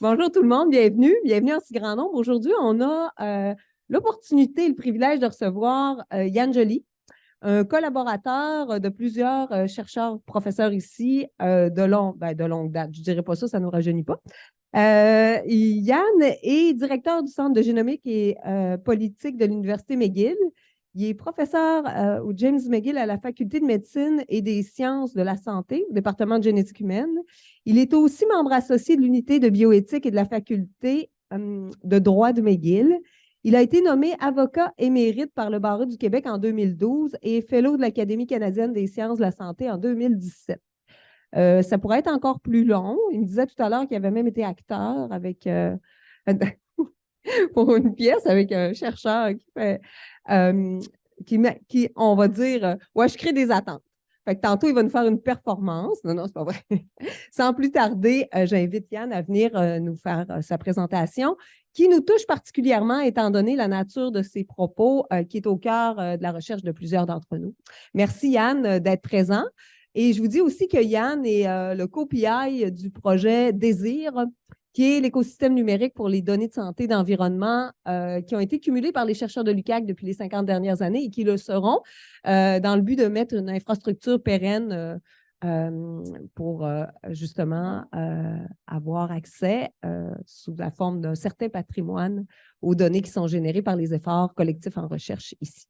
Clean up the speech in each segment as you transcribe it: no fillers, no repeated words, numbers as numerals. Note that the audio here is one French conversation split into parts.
Bonjour tout le monde, bienvenue en si grand nombre. Aujourd'hui, on a l'opportunité et le privilège de recevoir Yann Joly, un collaborateur de plusieurs chercheurs, professeurs ici de longue date. Je ne dirais pas ça, ça ne nous rajeunit pas. Yann est directeur du Centre de génomique et politique de l'Université McGill. Il est professeur au James McGill à la Faculté de médecine et des sciences de la santé, au département de génétique humaine. Il est aussi membre associé de l'unité de bioéthique et de la faculté de droit de McGill. Il a été nommé avocat émérite par le barreau du Québec en 2012 et fellow de l'Académie canadienne des sciences de la santé en 2017. Ça pourrait être encore plus long. Il me disait tout à l'heure qu'il avait même été acteur avec pour une pièce avec un chercheur qui fait on va dire, ouais, je crée des attentes. Fait que tantôt, il va nous faire une performance. Non, c'est pas vrai. Sans plus tarder, j'invite Yann à venir nous faire sa présentation qui nous touche particulièrement étant donné la nature de ses propos qui est au cœur de la recherche de plusieurs d'entre nous. Merci Yann d'être présent. Et je vous dis aussi que Yann est le co-PI du projet Désir, qui est l'écosystème numérique pour les données de santé et d'environnement qui ont été cumulées par les chercheurs de l'UQAC depuis les 50 dernières années et qui le seront dans le but de mettre une infrastructure pérenne pour justement avoir accès sous la forme d'un certain patrimoine aux données qui sont générées par les efforts collectifs en recherche ici.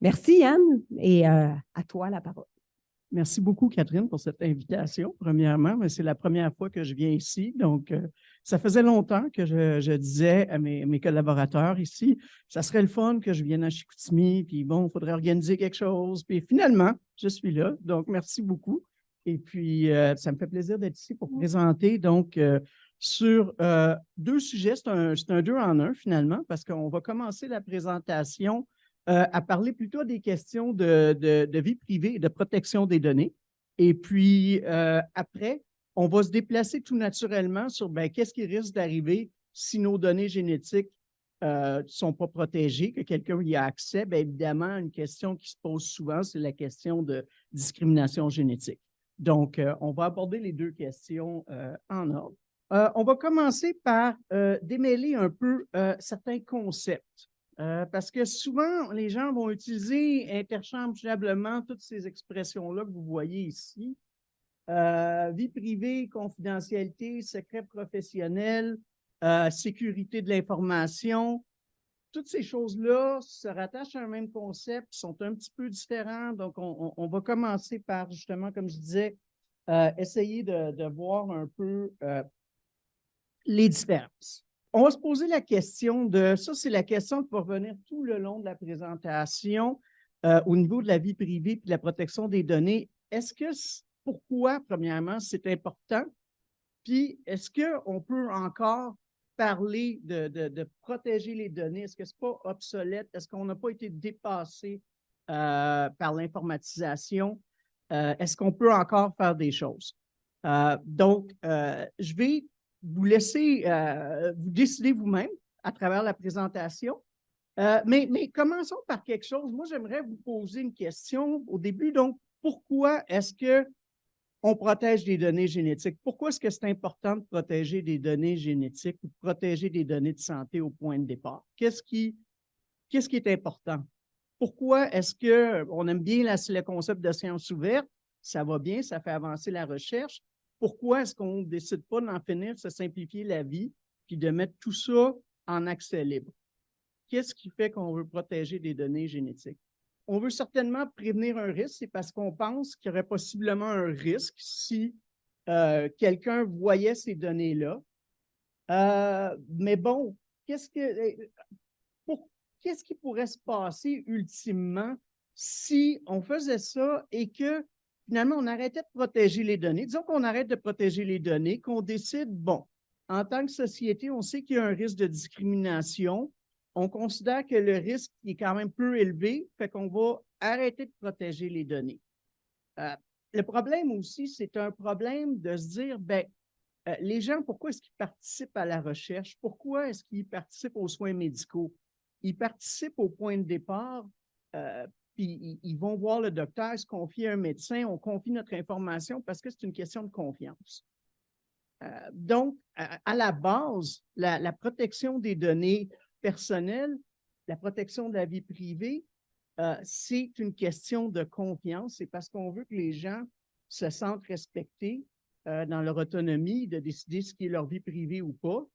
Merci Yann et à toi la parole. Merci beaucoup, Catherine, pour cette invitation, premièrement. Mais c'est la première fois que je viens ici. Donc, ça faisait longtemps que je disais à mes collaborateurs ici, ça serait le fun que je vienne à Chicoutimi, puis bon, il faudrait organiser quelque chose. Puis finalement, je suis là. Donc, merci beaucoup. Et puis, ça me fait plaisir d'être ici pour présenter, donc, sur deux sujets. C'est un deux en un, finalement, parce qu'on va commencer la présentation à parler plutôt des questions de vie privée et de protection des données. Et puis, après, on va se déplacer tout naturellement sur qu'est-ce qui risque d'arriver si nos données génétiques ne sont pas protégées, que quelqu'un y a accès. Bien évidemment, une question qui se pose souvent, c'est la question de discrimination génétique. Donc, on va aborder les deux questions en ordre. On va commencer par démêler un peu certains concepts. Parce que souvent, les gens vont utiliser interchangeablement toutes ces expressions-là que vous voyez ici. Vie privée, confidentialité, secret professionnel, sécurité de l'information. Toutes ces choses-là se rattachent à un même concept, sont un petit peu différents. Donc, on va commencer par, justement, comme je disais, essayer de voir un peu les différences. On va se poser la question de, ça c'est la question qui va revenir tout le long de la présentation au niveau de la vie privée et de la protection des données. Pourquoi, premièrement, c'est important? Puis, est-ce qu'on peut encore parler de protéger les données? Est-ce que ce n'est pas obsolète? Est-ce qu'on n'a pas été dépassé par l'informatisation? Est-ce qu'on peut encore faire des choses? Donc, je vais vous laisser vous décider vous-même à travers la présentation. Mais commençons par quelque chose. Moi, j'aimerais vous poser une question au début. Donc, pourquoi est-ce qu'on protège des données génétiques? Pourquoi est-ce que c'est important de protéger des données génétiques ou de protéger des données de santé au point de départ? Qu'est-ce qui est important? Pourquoi est-ce qu'on aime bien le concept de science ouverte? Ça va bien, ça fait avancer la recherche. Pourquoi est-ce qu'on ne décide pas d'en finir, de se simplifier la vie, puis de mettre tout ça en accès libre? Qu'est-ce qui fait qu'on veut protéger des données génétiques? On veut certainement prévenir un risque, c'est parce qu'on pense qu'il y aurait possiblement un risque si quelqu'un voyait ces données-là. Mais bon, qu'est-ce qui pourrait se passer ultimement si on faisait ça et que finalement on arrêtait de protéger les données? Disons qu'on arrête de protéger les données, qu'on décide, bon, en tant que société, on sait qu'il y a un risque de discrimination. On considère que le risque est quand même peu élevé, fait qu'on va arrêter de protéger les données. Le problème aussi, c'est un problème de se dire, les gens, pourquoi est-ce qu'ils participent à la recherche? Pourquoi est-ce qu'ils participent aux soins médicaux? Ils participent au point de départ, puis ils vont voir le docteur, se confier à un médecin, on confie notre information parce que c'est une question de confiance. Donc, à la base, la protection des données personnelles, la protection de la vie privée, c'est une question de confiance. C'est parce qu'on veut que les gens se sentent respectés dans leur autonomie, de décider ce qui est leur vie privée ou pas.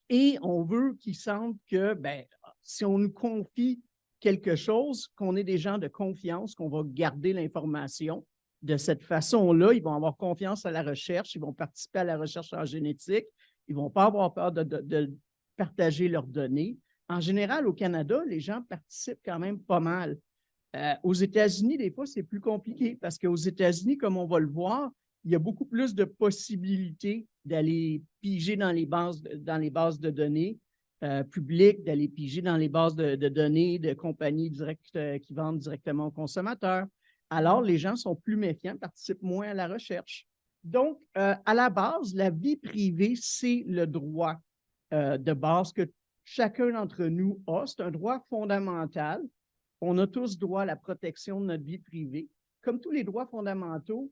Et on veut qu'ils sentent que, ben, si on nous confie quelque chose, qu'on est des gens de confiance, qu'on va garder l'information. De cette façon-là, ils vont avoir confiance à la recherche, ils vont participer à la recherche en génétique, ils ne vont pas avoir peur de partager leurs données. En général, au Canada, les gens participent quand même pas mal. Aux États-Unis, des fois, c'est plus compliqué parce qu'aux États-Unis, comme on va le voir, il y a beaucoup plus de possibilités d'aller piger dans les bases de données publiques, d'aller piger dans les bases de données de compagnies qui vendent directement aux consommateurs. Alors, les gens sont plus méfiants, participent moins à la recherche. Donc, à la base, la vie privée, c'est le droit de base que chacun d'entre nous a. C'est un droit fondamental. On a tous droit à la protection de notre vie privée. Comme tous les droits fondamentaux,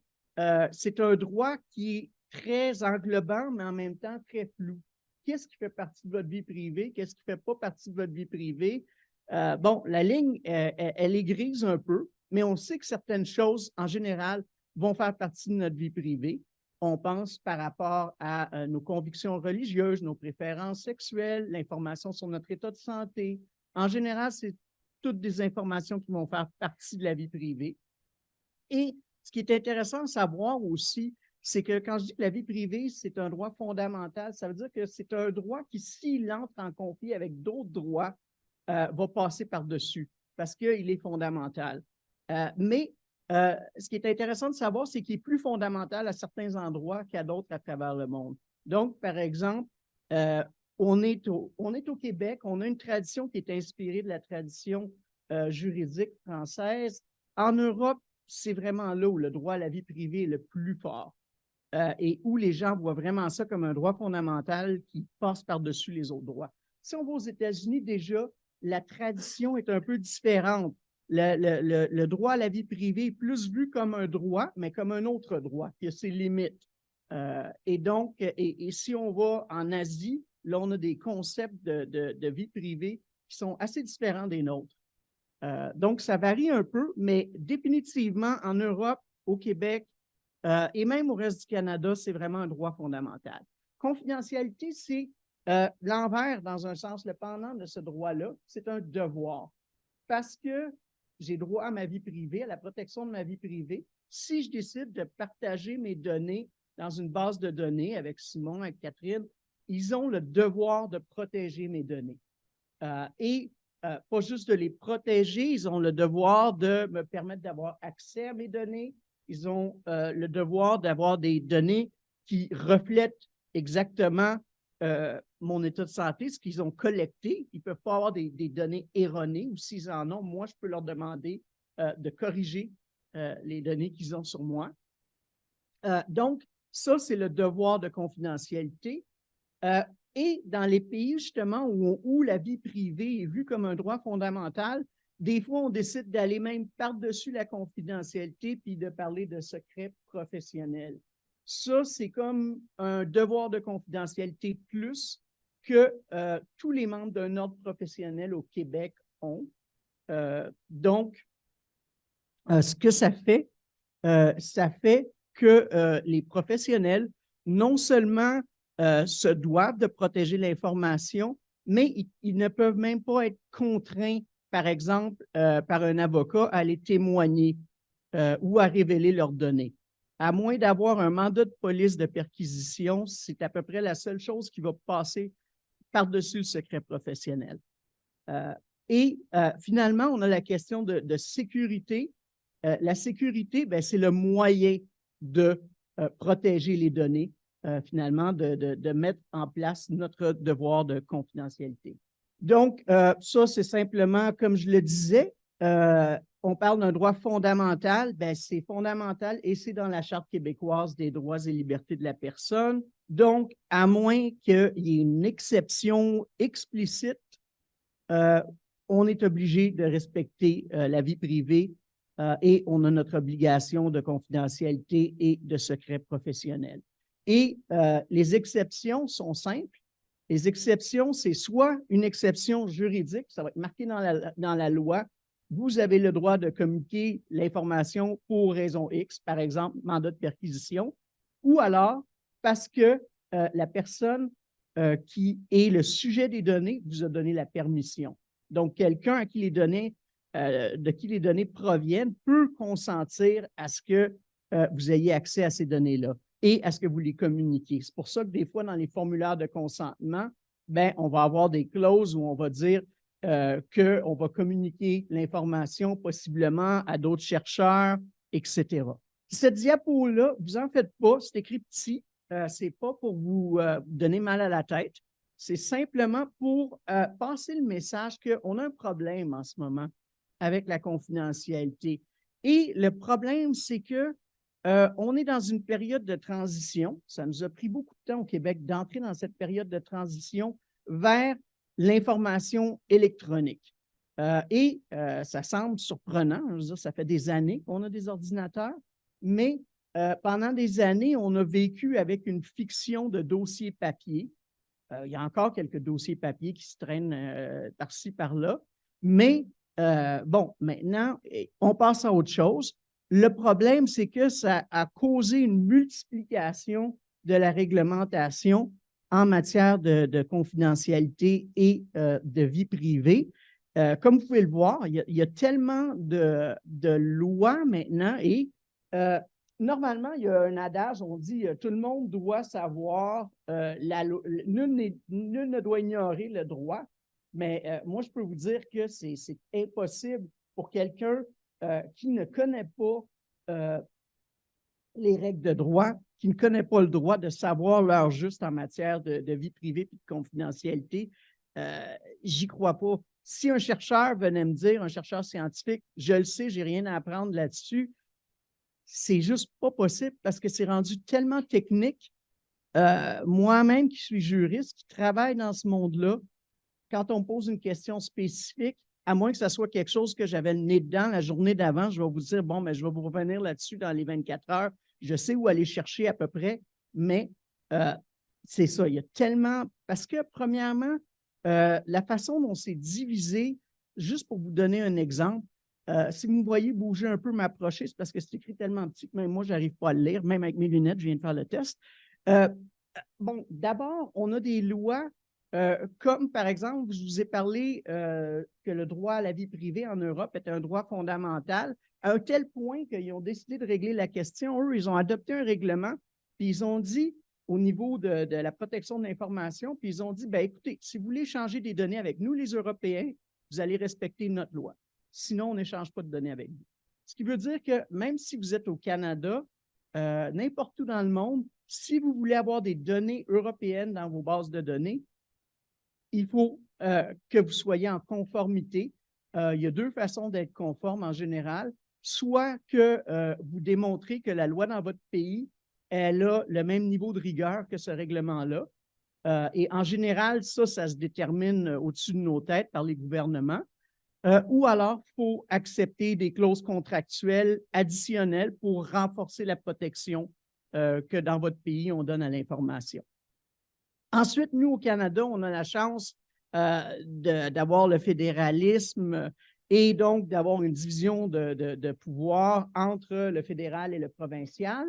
c'est un droit qui est très englobant, mais en même temps très flou. Qu'est-ce qui fait partie de votre vie privée? Qu'est-ce qui ne fait pas partie de votre vie privée? Bon, la ligne, elle est grise un peu, mais on sait que certaines choses, en général, vont faire partie de notre vie privée. On pense par rapport à nos convictions religieuses, nos préférences sexuelles, l'information sur notre état de santé. En général, c'est toutes des informations qui vont faire partie de la vie privée. Et ce qui est intéressant de savoir aussi, c'est que quand je dis que la vie privée, c'est un droit fondamental, ça veut dire que c'est un droit qui, s'il entre en conflit avec d'autres droits, va passer par-dessus parce qu'il est fondamental. Mais ce qui est intéressant de savoir, c'est qu'il est plus fondamental à certains endroits qu'à d'autres à travers le monde. Donc, par exemple, on est au Québec, on a une tradition qui est inspirée de la tradition juridique française. En Europe, c'est vraiment là où le droit à la vie privée est le plus fort et où les gens voient vraiment ça comme un droit fondamental qui passe par-dessus les autres droits. Si on va aux États-Unis, déjà, la tradition est un peu différente. Le droit à la vie privée est plus vu comme un droit, mais comme un autre droit, qui a ses limites. Et donc, si on va en Asie, là, on a des concepts de vie privée qui sont assez différents des nôtres. Donc, ça varie un peu, mais définitivement, en Europe, au Québec et même au reste du Canada, c'est vraiment un droit fondamental. Confidentialité, c'est l'envers, dans un sens, le pendant de ce droit-là, c'est un devoir. Parce que j'ai droit à ma vie privée, à la protection de ma vie privée. Si je décide de partager mes données dans une base de données avec Simon, avec Catherine, ils ont le devoir de protéger mes données. Pas juste de les protéger, ils ont le devoir de me permettre d'avoir accès à mes données. Ils ont le devoir d'avoir des données qui reflètent exactement mon état de santé, ce qu'ils ont collecté. Ils ne peuvent pas avoir des données erronées ou s'ils en ont, moi, je peux leur demander de corriger les données qu'ils ont sur moi. Donc, ça, c'est le devoir de confidentialité. Et dans les pays, justement, où la vie privée est vue comme un droit fondamental, des fois, on décide d'aller même par-dessus la confidentialité puis de parler de secret professionnel. Ça, c'est comme un devoir de confidentialité plus que tous les membres d'un ordre professionnel au Québec ont. Donc, ce que ça fait que les professionnels, non seulement se doivent de protéger l'information, mais ils ne peuvent même pas être contraints, par exemple, par un avocat à aller témoigner ou à révéler leurs données. À moins d'avoir un mandat de police de perquisition, c'est à peu près la seule chose qui va passer par-dessus le secret professionnel. Finalement, on a la question de sécurité. La sécurité, ben, c'est le moyen de protéger les données, finalement, de mettre en place notre devoir de confidentialité. Donc, ça, c'est simplement, comme je le disais, on parle d'un droit fondamental, ben, c'est fondamental et c'est dans la Charte québécoise des droits et libertés de la personne. Donc, à moins qu'il y ait une exception explicite, on est obligé de respecter la vie privée et on a notre obligation de confidentialité et de secret professionnel. Et les exceptions sont simples. Les exceptions, c'est soit une exception juridique, ça va être marqué dans la loi, vous avez le droit de communiquer l'information pour raison X, par exemple, mandat de perquisition, ou alors parce que la personne qui est le sujet des données vous a donné la permission. Donc, quelqu'un à qui les données, de qui les données proviennent peut consentir à ce que vous ayez accès à ces données-là et à ce que vous les communiquiez. C'est pour ça que des fois, dans les formulaires de consentement, ben, on va avoir des clauses où on va dire qu'on va communiquer l'information possiblement à d'autres chercheurs, etc. Cette diapo-là, vous en faites pas, c'est écrit petit, c'est pas pour vous donner mal à la tête, c'est simplement pour passer le message qu'on a un problème en ce moment avec la confidentialité. Et le problème, c'est que on est dans une période de transition. Ça nous a pris beaucoup de temps au Québec d'entrer dans cette période de transition vers l'information électronique. Ça semble surprenant. Je veux dire, ça fait des années qu'on a des ordinateurs, mais pendant des années, on a vécu avec une fiction de dossiers papier. Il y a encore quelques dossiers papier qui se traînent par-ci, par-là, mais bon, maintenant, on passe à autre chose. Le problème, c'est que ça a causé une multiplication de la réglementation en matière de confidentialité et de vie privée. Comme vous pouvez le voir, il y a tellement de lois maintenant et normalement, il y a un adage, on dit tout le monde doit savoir, nul ne doit ignorer le droit, mais moi, je peux vous dire que c'est impossible pour quelqu'un qui ne connaît pas les règles de droit, qui ne connaît pas le droit de savoir l'heure juste en matière de vie privée et de confidentialité. J'y crois pas. Si un chercheur venait me dire, un chercheur scientifique, je le sais, j'ai rien à apprendre là-dessus, c'est juste pas possible parce que c'est rendu tellement technique. Moi-même qui suis juriste, qui travaille dans ce monde-là, quand on me pose une question spécifique, à moins que ce soit quelque chose que j'avais le nez dedans la journée d'avant, je vais vous dire, bon, mais je vais vous revenir là-dessus dans les 24 heures. Je sais où aller chercher à peu près, mais c'est ça. Il y a tellement. Parce que, premièrement, la façon dont c'est divisé, juste pour vous donner un exemple, si vous me voyez bouger un peu, m'approcher, c'est parce que c'est écrit tellement petit que même moi, je n'arrive pas à le lire, même avec mes lunettes, je viens de faire le test. Bon, d'abord, on a des lois comme, par exemple, je vous ai parlé que le droit à la vie privée en Europe est un droit fondamental, à un tel point qu'ils ont décidé de régler la question. Eux, ils ont adopté un règlement, puis ils ont dit, au niveau de la protection de l'information, puis ils ont dit, bien, écoutez, si vous voulez échanger des données avec nous, les Européens, vous allez respecter notre loi. Sinon, on n'échange pas de données avec vous. Ce qui veut dire que même si vous êtes au Canada, n'importe où dans le monde, si vous voulez avoir des données européennes dans vos bases de données, il faut que vous soyez en conformité. Il y a deux façons d'être conforme en général. Soit que vous démontrez que la loi dans votre pays, elle a le même niveau de rigueur que ce règlement-là. Et en général, ça se détermine au-dessus de nos têtes par les gouvernements. Ou alors, il faut accepter des clauses contractuelles additionnelles pour renforcer la protection que dans votre pays, on donne à l'information. Ensuite, nous, au Canada, on a la chance d'avoir le fédéralisme et donc d'avoir une division de pouvoir entre le fédéral et le provincial,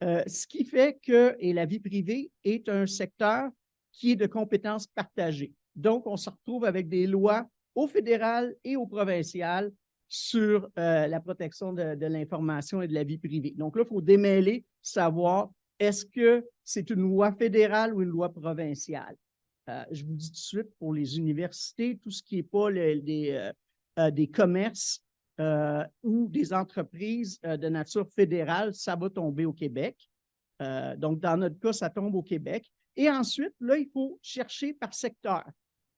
ce qui fait que la vie privée est un secteur qui est de compétences partagées. Donc, on se retrouve avec des lois au fédéral et au provincial sur la protection de l'information et de la vie privée. Donc là, il faut démêler, savoir est-ce que c'est une loi fédérale ou une loi provinciale. Je vous dis tout de suite, pour les universités, tout ce qui n'est pas des commerces ou des entreprises de nature fédérale, ça va tomber au Québec. Donc, dans notre cas, ça tombe au Québec. Et ensuite, là, il faut chercher par secteur.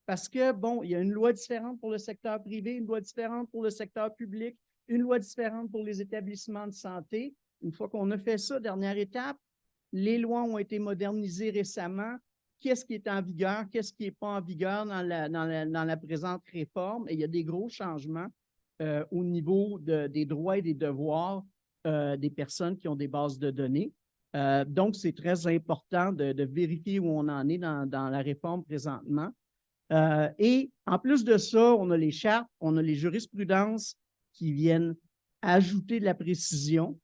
Parce que, bon, il y a une loi différente pour le secteur privé, une loi différente pour le secteur public, une loi différente pour les établissements de santé. Une fois qu'on a fait ça, dernière étape, les lois ont été modernisées récemment. Qu'est-ce qui est en vigueur? Qu'est-ce qui n'est pas en vigueur dans la présente réforme? Et il y a des gros changements au niveau des droits et des devoirs des personnes qui ont des bases de données. Donc, c'est très important de vérifier où on en est dans la réforme présentement. Et en plus de ça, on a les chartes, on a les jurisprudences qui viennent ajouter de la précision.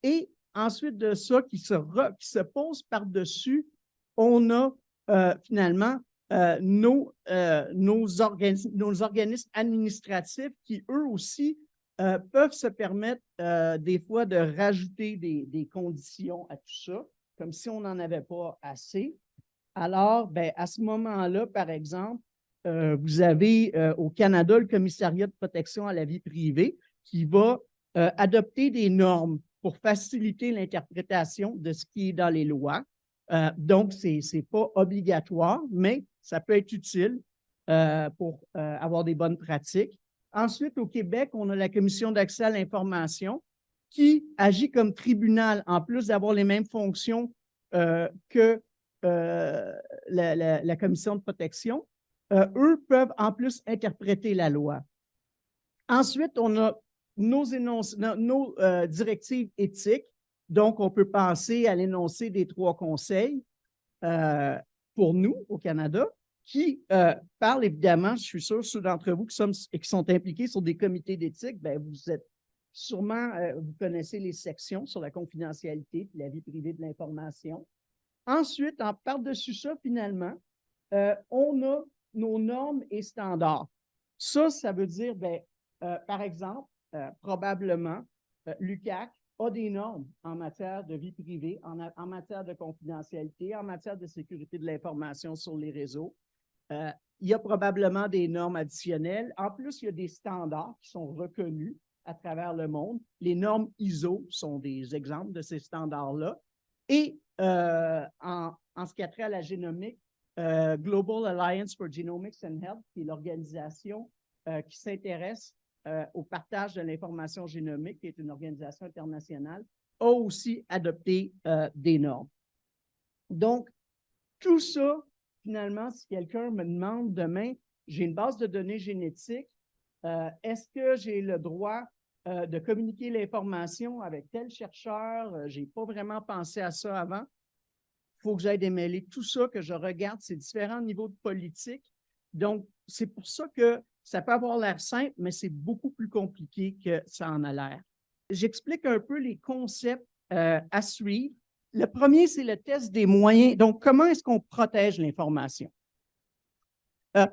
Et ensuite de ça, qui se pose par-dessus, on a finalement nos organismes administratifs qui, eux aussi, peuvent se permettre des fois de rajouter des conditions à tout ça, comme si on n'en avait pas assez. Alors, ben, à ce moment-là, par exemple, vous avez au Canada le Commissariat de protection à la vie privée qui va adopter des normes pour faciliter l'interprétation de ce qui est dans les lois. Donc, ce n'est pas obligatoire, mais ça peut être utile pour avoir des bonnes pratiques. Ensuite, au Québec, on a la Commission d'accès à l'information qui agit comme tribunal, en plus d'avoir les mêmes fonctions que la Commission de protection. Eux peuvent en plus interpréter la loi. Ensuite, on a nos directives éthiques. Donc, on peut penser à l'énoncé des 3 conseils pour nous au Canada qui parlent évidemment, je suis sûr, ceux d'entre vous qui sont impliqués sur des comités d'éthique, bien, vous êtes sûrement, vous connaissez les sections sur la confidentialité et la vie privée de l'information. Ensuite, en par-dessus ça, finalement, on a nos normes et standards. Ça veut dire, bien, par exemple, probablement, l'UQAC a des normes en matière de vie privée, en matière de confidentialité, en matière de sécurité de l'information sur les réseaux. Il y a probablement des normes additionnelles. En plus, il y a des standards qui sont reconnus à travers le monde. Les normes ISO sont des exemples de ces standards-là. Et en ce qui a trait à la génomique, Global Alliance for Genomics and Health, qui est l'organisation qui s'intéresse au partage de l'information génomique, qui est une organisation internationale, a aussi adopté des normes. Donc, tout ça, finalement, si quelqu'un me demande demain, j'ai une base de données génétique, est-ce que j'ai le droit de communiquer l'information avec tel chercheur? Je n'ai pas vraiment pensé à ça avant. Il faut que j'aille démêler tout ça, que je regarde ces différents niveaux de politique. Donc, c'est pour ça que ça peut avoir l'air simple, mais c'est beaucoup plus compliqué que ça en a l'air. J'explique un peu les concepts à suivre. Le premier, c'est le test des moyens. Donc, comment est-ce qu'on protège l'information?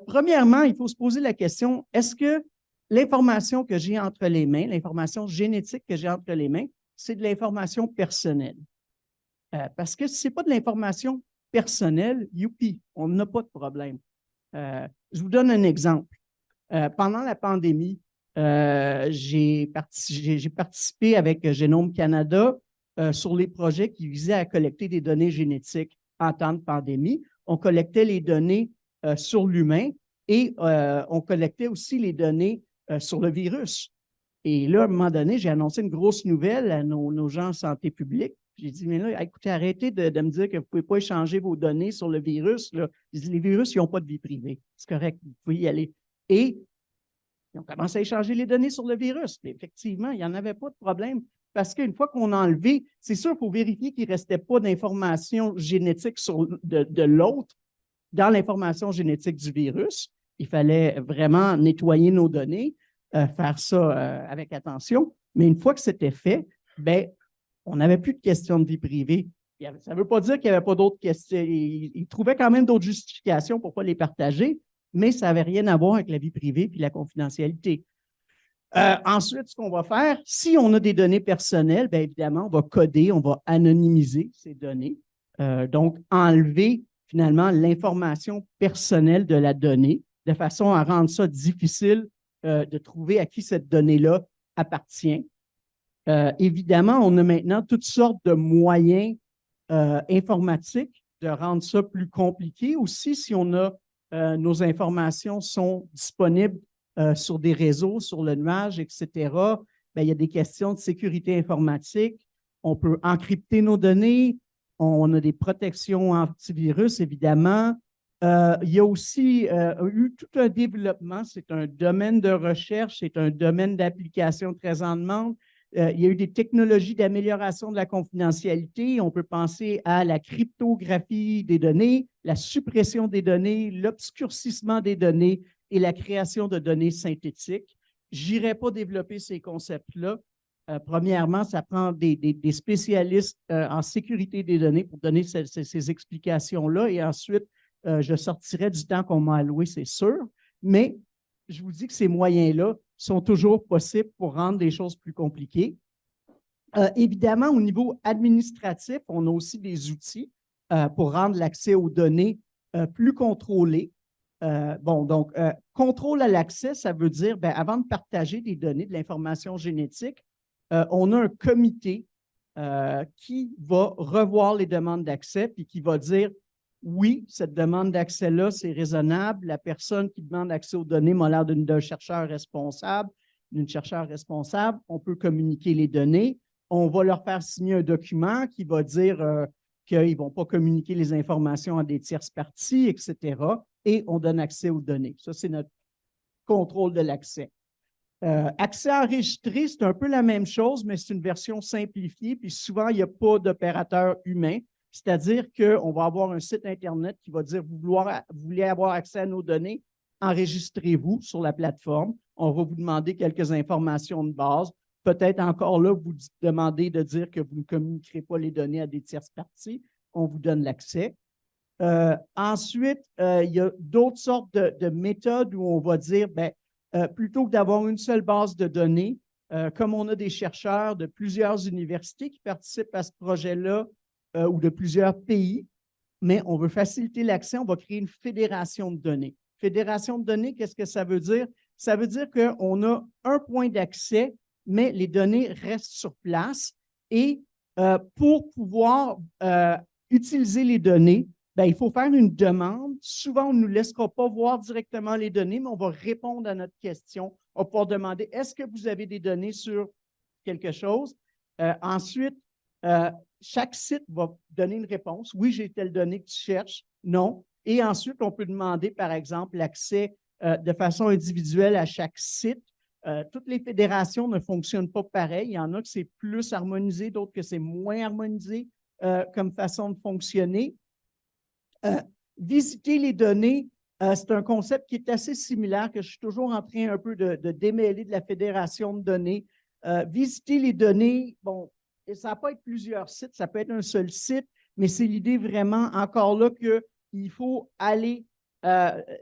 Premièrement, il faut se poser la question, est-ce que l'information que j'ai entre les mains, l'information génétique que j'ai entre les mains, c'est de l'information personnelle? Parce que si ce n'est pas de l'information personnelle, youpi, on n'a pas de problème. Je vous donne un exemple. Pendant la pandémie, j'ai participé avec Génome Canada sur les projets qui visaient à collecter des données génétiques en temps de pandémie. On collectait les données sur l'humain et on collectait aussi les données sur le virus. Et là, à un moment donné, j'ai annoncé une grosse nouvelle à nos gens en santé publique. J'ai dit, mais là, écoutez, arrêtez de me dire que vous ne pouvez pas échanger vos données sur le virus. Là. J'ai dit, les virus, ils n'ont pas de vie privée. C'est correct, vous pouvez y aller. Et ils ont commencé à échanger les données sur le virus. Mais effectivement, il n'y en avait pas de problème parce qu'une fois qu'on a enlevé, c'est sûr, il faut vérifier qu'il ne restait pas d'informations génétiques de l'autre dans l'information génétique du virus. Il fallait vraiment nettoyer nos données, faire ça avec attention. Mais une fois que c'était fait, bien, on n'avait plus de questions de vie privée. Ça ne veut pas dire qu'il n'y avait pas d'autres questions. Ils trouvaient quand même d'autres justifications pour ne pas les partager, mais ça n'avait rien à voir avec la vie privée et la confidentialité. Ensuite, ce qu'on va faire, si on a des données personnelles, bien évidemment, on va coder, on va anonymiser ces données. Donc, enlever finalement l'information personnelle de la donnée de façon à rendre ça difficile de trouver à qui cette donnée-là appartient. Évidemment, on a maintenant toutes sortes de moyens informatiques de rendre ça plus compliqué. Aussi, si on a nos informations sont disponibles sur des réseaux, sur le nuage, etc., bien, il y a des questions de sécurité informatique. On peut encrypter nos données. On a des protections antivirus, évidemment. Il y a aussi eu tout un développement. C'est un domaine de recherche, c'est un domaine d'application très en demande. Il y a eu des technologies d'amélioration de la confidentialité. On peut penser à la cryptographie des données, la suppression des données, l'obscurcissement des données et la création de données synthétiques. Je n'irai pas développer ces concepts-là. Premièrement, ça prend des spécialistes en sécurité des données pour donner ces explications-là. Et ensuite, je sortirai du temps qu'on m'a alloué, c'est sûr. Mais je vous dis que ces moyens-là sont toujours possibles pour rendre les choses plus compliquées. Évidemment, au niveau administratif, on a aussi des outils pour rendre l'accès aux données plus contrôlé. Donc, contrôle à l'accès, ça veut dire, avant de partager des données, de l'information génétique, on a un comité qui va revoir les demandes d'accès puis qui va dire oui, cette demande d'accès-là, c'est raisonnable. La personne qui demande accès aux données m'a l'air d'un chercheur responsable, d'une chercheure responsable. On peut communiquer les données. On va leur faire signer un document qui va dire qu'ils ne vont pas communiquer les informations à des tierces parties, etc. Et on donne accès aux données. Ça, c'est notre contrôle de l'accès. Accès enregistré, c'est un peu la même chose, mais c'est une version simplifiée. Puis souvent, il n'y a pas d'opérateur humain. C'est-à-dire qu'on va avoir un site Internet qui va dire vous voulez avoir accès à nos données, enregistrez-vous sur la plateforme. On va vous demander quelques informations de base. Peut-être encore là, vous demandez de dire que vous ne communiquerez pas les données à des tierces parties. On vous donne l'accès. Ensuite, il y a d'autres sortes de méthodes où on va dire, plutôt que d'avoir une seule base de données, comme on a des chercheurs de plusieurs universités qui participent à ce projet-là ou de plusieurs pays, mais on veut faciliter l'accès, on va créer une fédération de données. Fédération de données, qu'est-ce que ça veut dire? Ça veut dire qu'on a un point d'accès, mais les données restent sur place. Et pour pouvoir utiliser les données, il faut faire une demande. Souvent, on ne nous laissera pas voir directement les données, mais on va répondre à notre question. On va pouvoir demander, est-ce que vous avez des données sur quelque chose? Ensuite, chaque site va donner une réponse. Oui, j'ai telle donnée que tu cherches. Non. Et ensuite, on peut demander, par exemple, l'accès de façon individuelle à chaque site. Toutes les fédérations ne fonctionnent pas pareil. Il y en a que c'est plus harmonisé, d'autres que c'est moins harmonisé comme façon de fonctionner. Visiter les données, c'est un concept qui est assez similaire, que je suis toujours en train un peu de démêler de la fédération de données. Visiter les données, bon, et ça ne va pas être plusieurs sites, ça peut être un seul site, mais c'est l'idée vraiment encore là qu'il faut aller,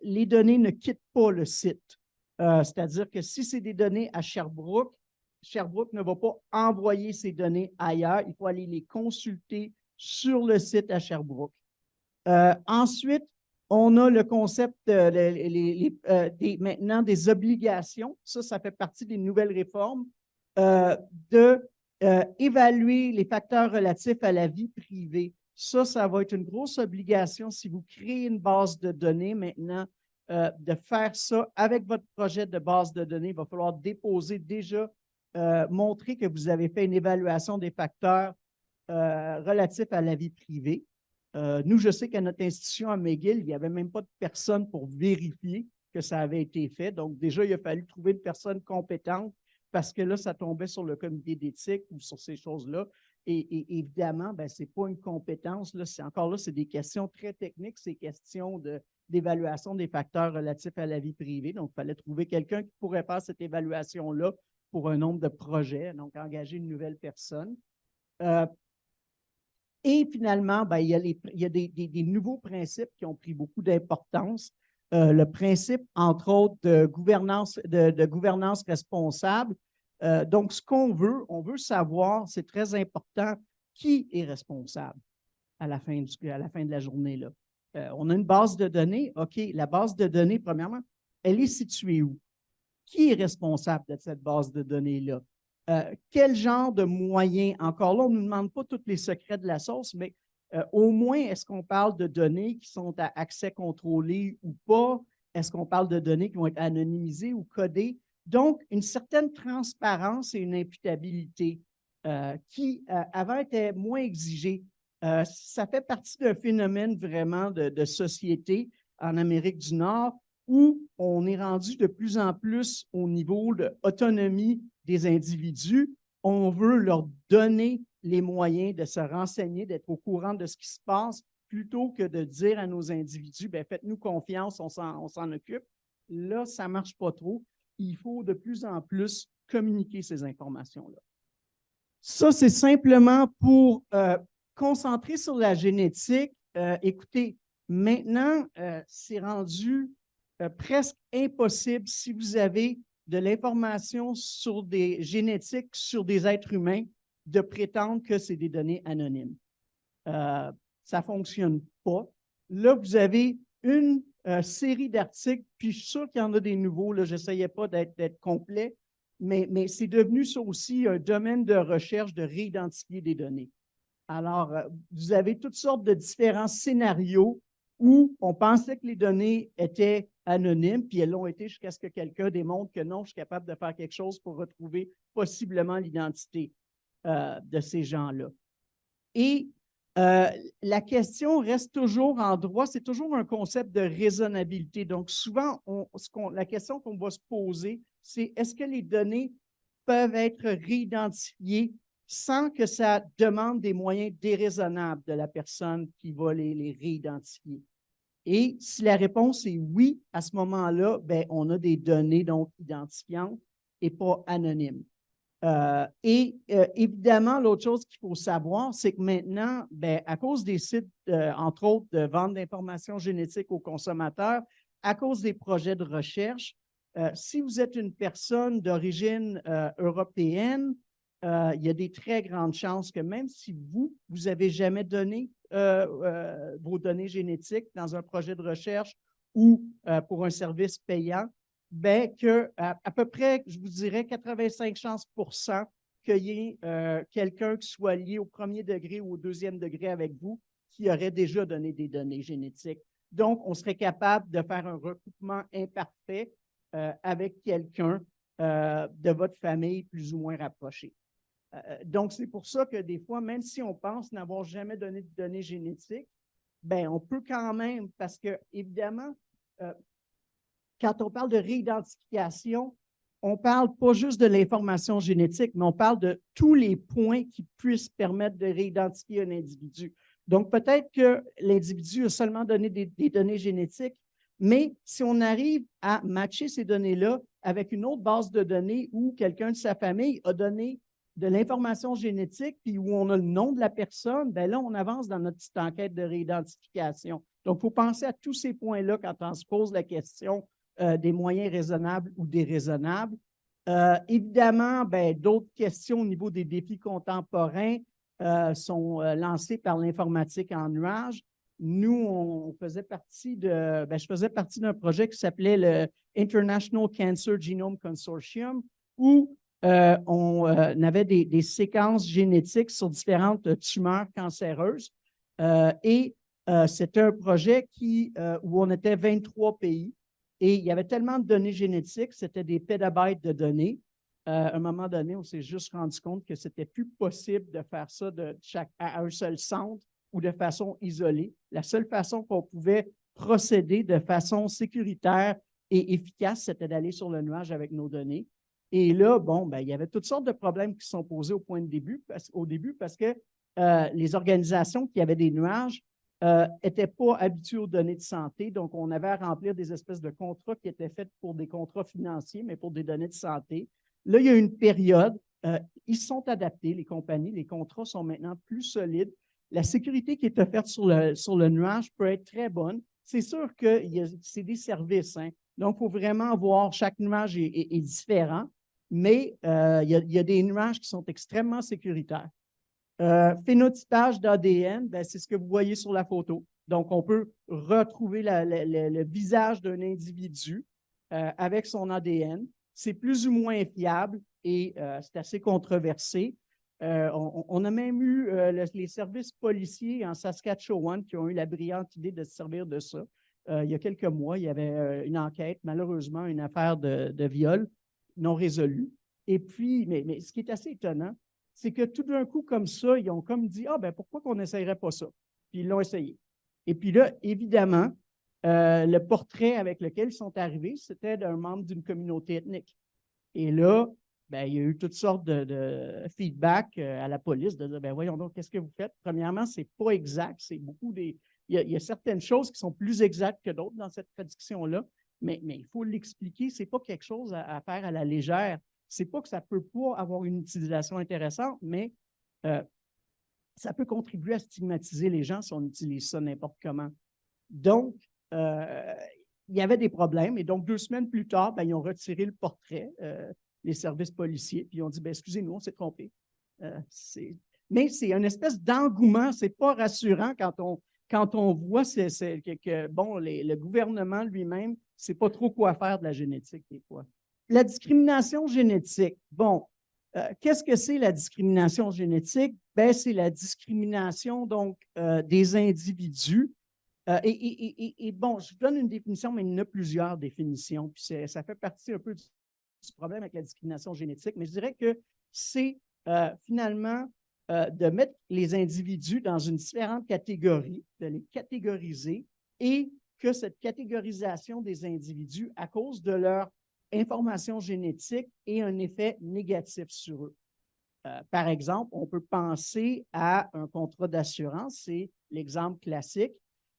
les données ne quittent pas le site. C'est-à-dire que si c'est des données à Sherbrooke, Sherbrooke ne va pas envoyer ces données ailleurs, il faut aller les consulter sur le site à Sherbrooke. Ensuite, on a le concept maintenant des obligations. Ça fait partie des nouvelles réformes d'évaluer les facteurs relatifs à la vie privée. Ça va être une grosse obligation si vous créez une base de données maintenant, de faire ça avec votre projet de base de données. Il va falloir déposer déjà, montrer que vous avez fait une évaluation des facteurs relatifs à la vie privée. Nous, je sais qu'à notre institution à McGill, il n'y avait même pas de personne pour vérifier que ça avait été fait. Donc, déjà, il a fallu trouver une personne compétente parce que là, ça tombait sur le comité d'éthique ou sur ces choses-là. Et évidemment, ce n'est pas une compétence. Là, encore là, c'est des questions très techniques, c'est questions d'évaluation des facteurs relatifs à la vie privée. Donc, il fallait trouver quelqu'un qui pourrait faire cette évaluation-là pour un nombre de projets, donc engager une nouvelle personne. Et finalement, il y a des nouveaux principes qui ont pris beaucoup d'importance. Le principe, entre autres, de gouvernance responsable. Donc, ce qu'on veut, on veut savoir, c'est très important, qui est responsable à la fin de la journée, là. On a une base de données. OK, la base de données, premièrement, elle est située où? Qui est responsable de cette base de données-là? Quel genre de moyens? Encore là, on ne nous demande pas tous les secrets de la sauce, mais au moins, est-ce qu'on parle de données qui sont à accès contrôlé ou pas? Est-ce qu'on parle de données qui vont être anonymisées ou codées? Donc, une certaine transparence et une imputabilité qui, avant, était moins exigée. Ça fait partie d'un phénomène vraiment de société en Amérique du Nord où on est rendu de plus en plus au niveau de l'autonomie des individus. on veut leur donner les moyens de se renseigner, d'être au courant de ce qui se passe, plutôt que de dire à nos individus, ben, faites-nous confiance, on s'en occupe. Là, ça ne marche pas trop. Il faut de plus en plus communiquer ces informations-là. Ça, c'est simplement pour concentrer sur la génétique. Écoutez, maintenant, c'est rendu presque impossible si vous avez de l'information sur des génétiques, sur des êtres humains, de prétendre que c'est des données anonymes. Ça ne fonctionne pas. Là, vous avez une série d'articles, puis je suis sûr qu'il y en a des nouveaux. Je n'essayais pas d'être complet, mais c'est devenu ça aussi un domaine de recherche de réidentifier des données. Alors, vous avez toutes sortes de différents scénarios où on pensait que les données étaient anonymes, puis elles l'ont été jusqu'à ce que quelqu'un démontre que non, je suis capable de faire quelque chose pour retrouver possiblement l'identité de ces gens-là. Et la question reste toujours en droit, c'est toujours un concept de raisonnabilité. Donc, souvent, la question qu'on va se poser, c'est est-ce que les données peuvent être réidentifiées sans que ça demande des moyens déraisonnables de la personne qui va les réidentifier? Et si la réponse est oui, à ce moment-là, ben, on a des données donc identifiantes et pas anonymes. Évidemment, l'autre chose qu'il faut savoir, c'est que maintenant, ben, à cause des sites, entre autres, de vente d'informations génétiques aux consommateurs, à cause des projets de recherche, si vous êtes une personne d'origine européenne, il y a des très grandes chances que même si vous n'avez jamais donné vos données génétiques dans un projet de recherche ou pour un service payant, bien à peu près, je vous dirais, 85 chances qu'il y ait quelqu'un qui soit lié au premier degré ou au deuxième degré avec vous qui aurait déjà donné des données génétiques. Donc, on serait capable de faire un recoupement imparfait avec quelqu'un de votre famille plus ou moins rapproché. Donc, c'est pour ça que des fois, même si on pense n'avoir jamais donné de données génétiques, bien, on peut quand même, parce que, évidemment, quand on parle de réidentification, on ne parle pas juste de l'information génétique, mais on parle de tous les points qui puissent permettre de réidentifier un individu. Donc, peut-être que l'individu a seulement donné des données génétiques, mais si on arrive à matcher ces données-là avec une autre base de données où quelqu'un de sa famille a donné de l'information génétique, puis où on a le nom de la personne, bien là, on avance dans notre petite enquête de réidentification. Donc, il faut penser à tous ces points-là quand on se pose la question des moyens raisonnables ou déraisonnables. Évidemment, ben, d'autres questions au niveau des défis contemporains sont lancées par l'informatique en nuage. Nous, on faisait partie je faisais partie d'un projet qui s'appelait le International Cancer Genome Consortium, où on avait des séquences génétiques sur différentes tumeurs cancéreuses. C'était un projet où on était 23 pays. Et il y avait tellement de données génétiques, c'était des pétabytes de données. À un moment donné, on s'est juste rendu compte que ce n'était plus possible de faire ça à un seul centre ou de façon isolée. La seule façon qu'on pouvait procéder de façon sécuritaire et efficace, c'était d'aller sur le nuage avec nos données. Et là, bon, ben, il y avait toutes sortes de problèmes qui se sont posés au début parce que les organisations qui avaient des nuages n'étaient pas habitués aux données de santé. Donc, on avait à remplir des espèces de contrats qui étaient faits pour des contrats financiers, mais pour des données de santé. Là, il y a une période, ils sont adaptés, les compagnies, les contrats sont maintenant plus solides. La sécurité qui est offerte sur le nuage peut être très bonne. C'est sûr que c'est des services, hein? Donc, il faut vraiment voir, chaque nuage est différent, mais il y a des nuages qui sont extrêmement sécuritaires. Phénotypage d'ADN, ben, c'est ce que vous voyez sur la photo. Donc, on peut retrouver le visage d'un individu avec son ADN. C'est plus ou moins fiable et c'est assez controversé. On a même eu les services policiers en Saskatchewan qui ont eu la brillante idée de se servir de ça. Il y a quelques mois, il y avait une enquête, malheureusement, une affaire de viol non résolue. Et puis, mais ce qui est assez étonnant, c'est que tout d'un coup, comme ça, ils ont comme dit, ah, ben pourquoi qu'on n'essayerait pas ça? Puis ils l'ont essayé. Et puis là, évidemment, le portrait avec lequel ils sont arrivés, c'était d'un membre d'une communauté ethnique. Et là, ben, il y a eu toutes sortes de feedback à la police de dire, ben voyons donc, qu'est-ce que vous faites? Premièrement, c'est pas exact, c'est beaucoup des... Il y a certaines choses qui sont plus exactes que d'autres dans cette prédiction-là, mais il faut l'expliquer, c'est pas quelque chose à faire à la légère. C'est pas que ça peut pas avoir une utilisation intéressante, mais ça peut contribuer à stigmatiser les gens si on utilise ça n'importe comment. Donc, il y avait des problèmes, et donc 2 semaines plus tard, ben, ils ont retiré le portrait, les services policiers, puis ils ont dit, ben, excusez-nous, on s'est trompé. Mais c'est une espèce d'engouement, c'est pas rassurant quand on voit que bon, le gouvernement lui-même, c'est pas trop quoi faire de la génétique des fois. La discrimination génétique, bon, qu'est-ce que c'est la discrimination génétique? Ben, c'est la discrimination donc des individus. Et bon, je vous donne une définition, mais il y en a plusieurs définitions. Puis ça fait partie un peu du problème avec la discrimination génétique, mais je dirais que c'est finalement de mettre les individus dans une différente catégorie, de les catégoriser, et que cette catégorisation des individus, à cause de leur information génétique, ait un effet négatif sur eux. Par exemple, on peut penser à un contrat d'assurance, c'est l'exemple classique.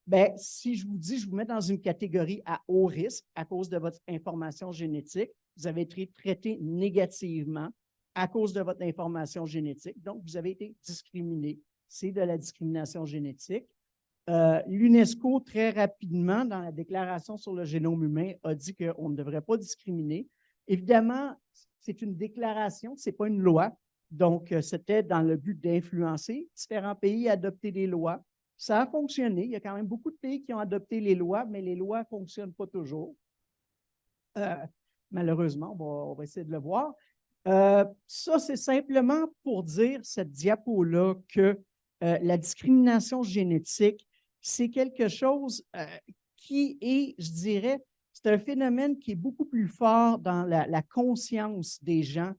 Bien, si je vous dis, je vous mets dans une catégorie à haut risque à cause de votre information génétique, vous avez été traité négativement à cause de votre information génétique, donc vous avez été discriminé. C'est de la discrimination génétique. L'UNESCO, très rapidement, dans la Déclaration sur le génome humain, a dit qu'on ne devrait pas discriminer. Évidemment, c'est une déclaration, ce n'est pas une loi. Donc, c'était dans le but d'influencer différents pays à adopter des lois. Ça a fonctionné. Il y a quand même beaucoup de pays qui ont adopté les lois, mais les lois ne fonctionnent pas toujours. Malheureusement, on va essayer de le voir. Ça, c'est simplement pour dire, cette diapo-là, que la discrimination génétique, c'est quelque chose qui est, je dirais, c'est un phénomène qui est beaucoup plus fort dans la conscience des gens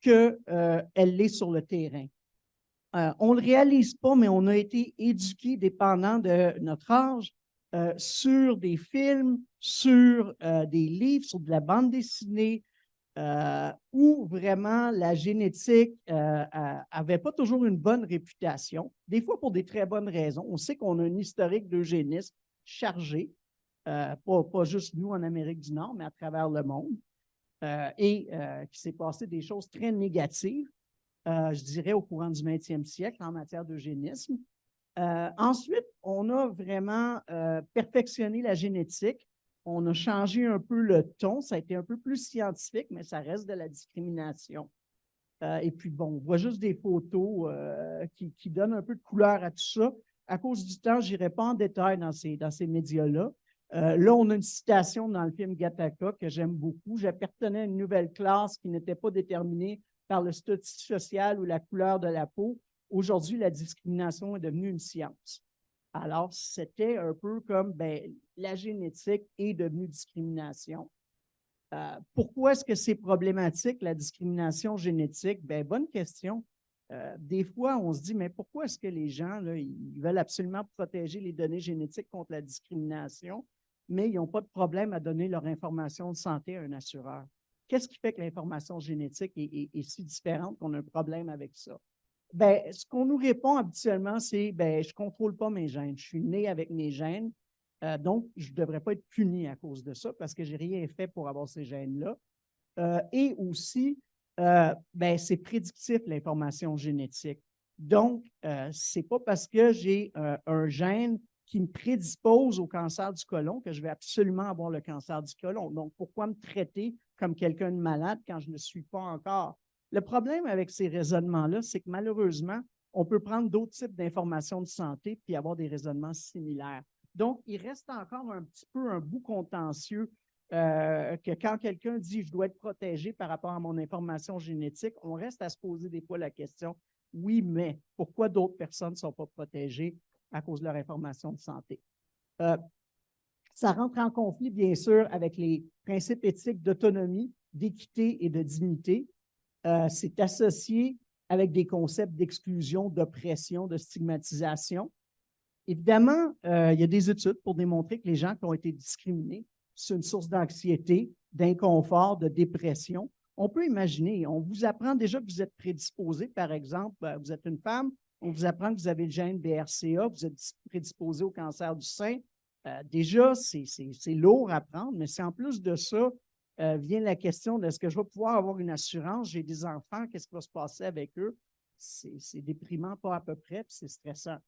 qu'elle l'est sur le terrain. On ne le réalise pas, mais on a été éduqués, dépendant de notre âge, sur des films, sur des livres, sur de la bande dessinée, où vraiment la génétique n'avait pas toujours une bonne réputation, des fois pour des très bonnes raisons. On sait qu'on a un historique d'eugénisme chargé, pas juste nous en Amérique du Nord, mais à travers le monde, et qui s'est passé des choses très négatives, je dirais, au courant du 20e siècle en matière d'eugénisme. Ensuite, on a vraiment perfectionné la génétique. On a changé un peu le ton. Ça a été un peu plus scientifique, mais ça reste de la discrimination. Et puis, bon, on voit juste des photos qui donnent un peu de couleur à tout ça. À cause du temps, je n'irai pas en détail dans ces médias-là. Là, on a une citation dans le film Gattaca que j'aime beaucoup. J'appartenais à une nouvelle classe qui n'était pas déterminée par le statut social ou la couleur de la peau. Aujourd'hui, la discrimination est devenue une science. Alors, c'était un peu comme la génétique est devenue discrimination. Pourquoi est-ce que c'est problématique, la discrimination génétique? Bonne question. Des fois, on se dit, mais pourquoi est-ce que les gens, là, ils veulent absolument protéger les données génétiques contre la discrimination, mais ils n'ont pas de problème à donner leur information de santé à un assureur? Qu'est-ce qui fait que l'information génétique est si différente qu'on a un problème avec ça? Ce qu'on nous répond habituellement, c'est je ne contrôle pas mes gènes. Je suis né avec mes gènes, donc je ne devrais pas être puni à cause de ça parce que je n'ai rien fait pour avoir ces gènes-là. Et aussi, c'est prédictif, l'information génétique. Donc, ce n'est pas parce que j'ai un gène qui me prédispose au cancer du côlon que je vais absolument avoir le cancer du côlon. Donc, pourquoi me traiter comme quelqu'un de malade quand je ne suis pas encore? Le problème avec ces raisonnements-là, c'est que malheureusement, on peut prendre d'autres types d'informations de santé puis avoir des raisonnements similaires. Donc, il reste encore un petit peu un bout contentieux que quand quelqu'un dit « je dois être protégé par rapport à mon information génétique », on reste à se poser des fois la question « oui, mais pourquoi d'autres personnes ne sont pas protégées à cause de leur information de santé ?» Ça rentre en conflit, bien sûr, avec les principes éthiques d'autonomie, d'équité et de dignité. C'est associé avec des concepts d'exclusion, d'oppression, de stigmatisation. Évidemment, il y a des études pour démontrer que les gens qui ont été discriminés, c'est une source d'anxiété, d'inconfort, de dépression. on peut imaginer, on vous apprend déjà que vous êtes prédisposé, par exemple, vous êtes une femme, on vous apprend que vous avez le gène BRCA, vous êtes prédisposé au cancer du sein. Déjà, c'est lourd à prendre, mais c'est en plus de ça, vient la question de est-ce que je vais pouvoir avoir une assurance? J'ai des enfants, qu'est-ce qui va se passer avec eux? C'est déprimant, pas à peu près, puis c'est stressant.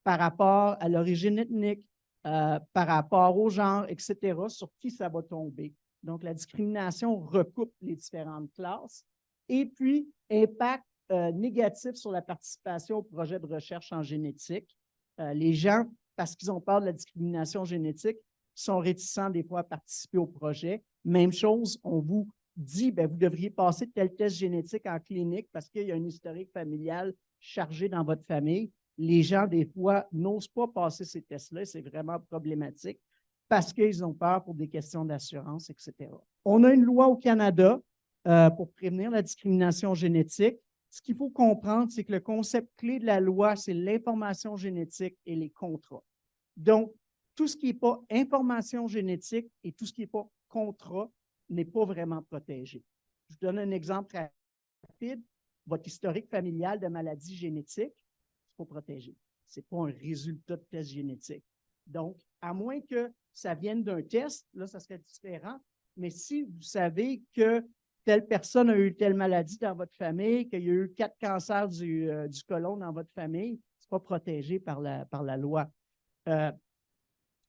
Par rapport à l'origine ethnique, par rapport au genre, etc., sur qui ça va tomber. Donc, la discrimination recoupe les différentes classes. Et puis, impact négatif sur la participation au projet de recherche en génétique. Les gens, parce qu'ils ont peur de la discrimination génétique, sont réticents des fois à participer au projet. Même chose, on vous dit, bien, vous devriez passer tel test génétique en clinique parce qu'il y a un historique familial chargé dans votre famille. Les gens, des fois, n'osent pas passer ces tests-là. C'est vraiment problématique parce qu'ils ont peur pour des questions d'assurance, etc. On a une loi au Canada pour prévenir la discrimination génétique. Ce qu'il faut comprendre, c'est que le concept clé de la loi, c'est l'information génétique et les contrats. Donc, tout ce qui n'est pas information génétique et tout ce qui n'est pas contrat n'est pas vraiment protégé. Je vous donne un exemple rapide. Votre historique familial de maladies génétiques, il faut protéger. Ce n'est pas un résultat de test génétique. Donc, à moins que ça vienne d'un test, là, ça serait différent. Mais si vous savez que telle personne a eu telle maladie dans votre famille, qu'il y a eu 4 cancers du côlon dans votre famille, ce n'est pas protégé par la loi.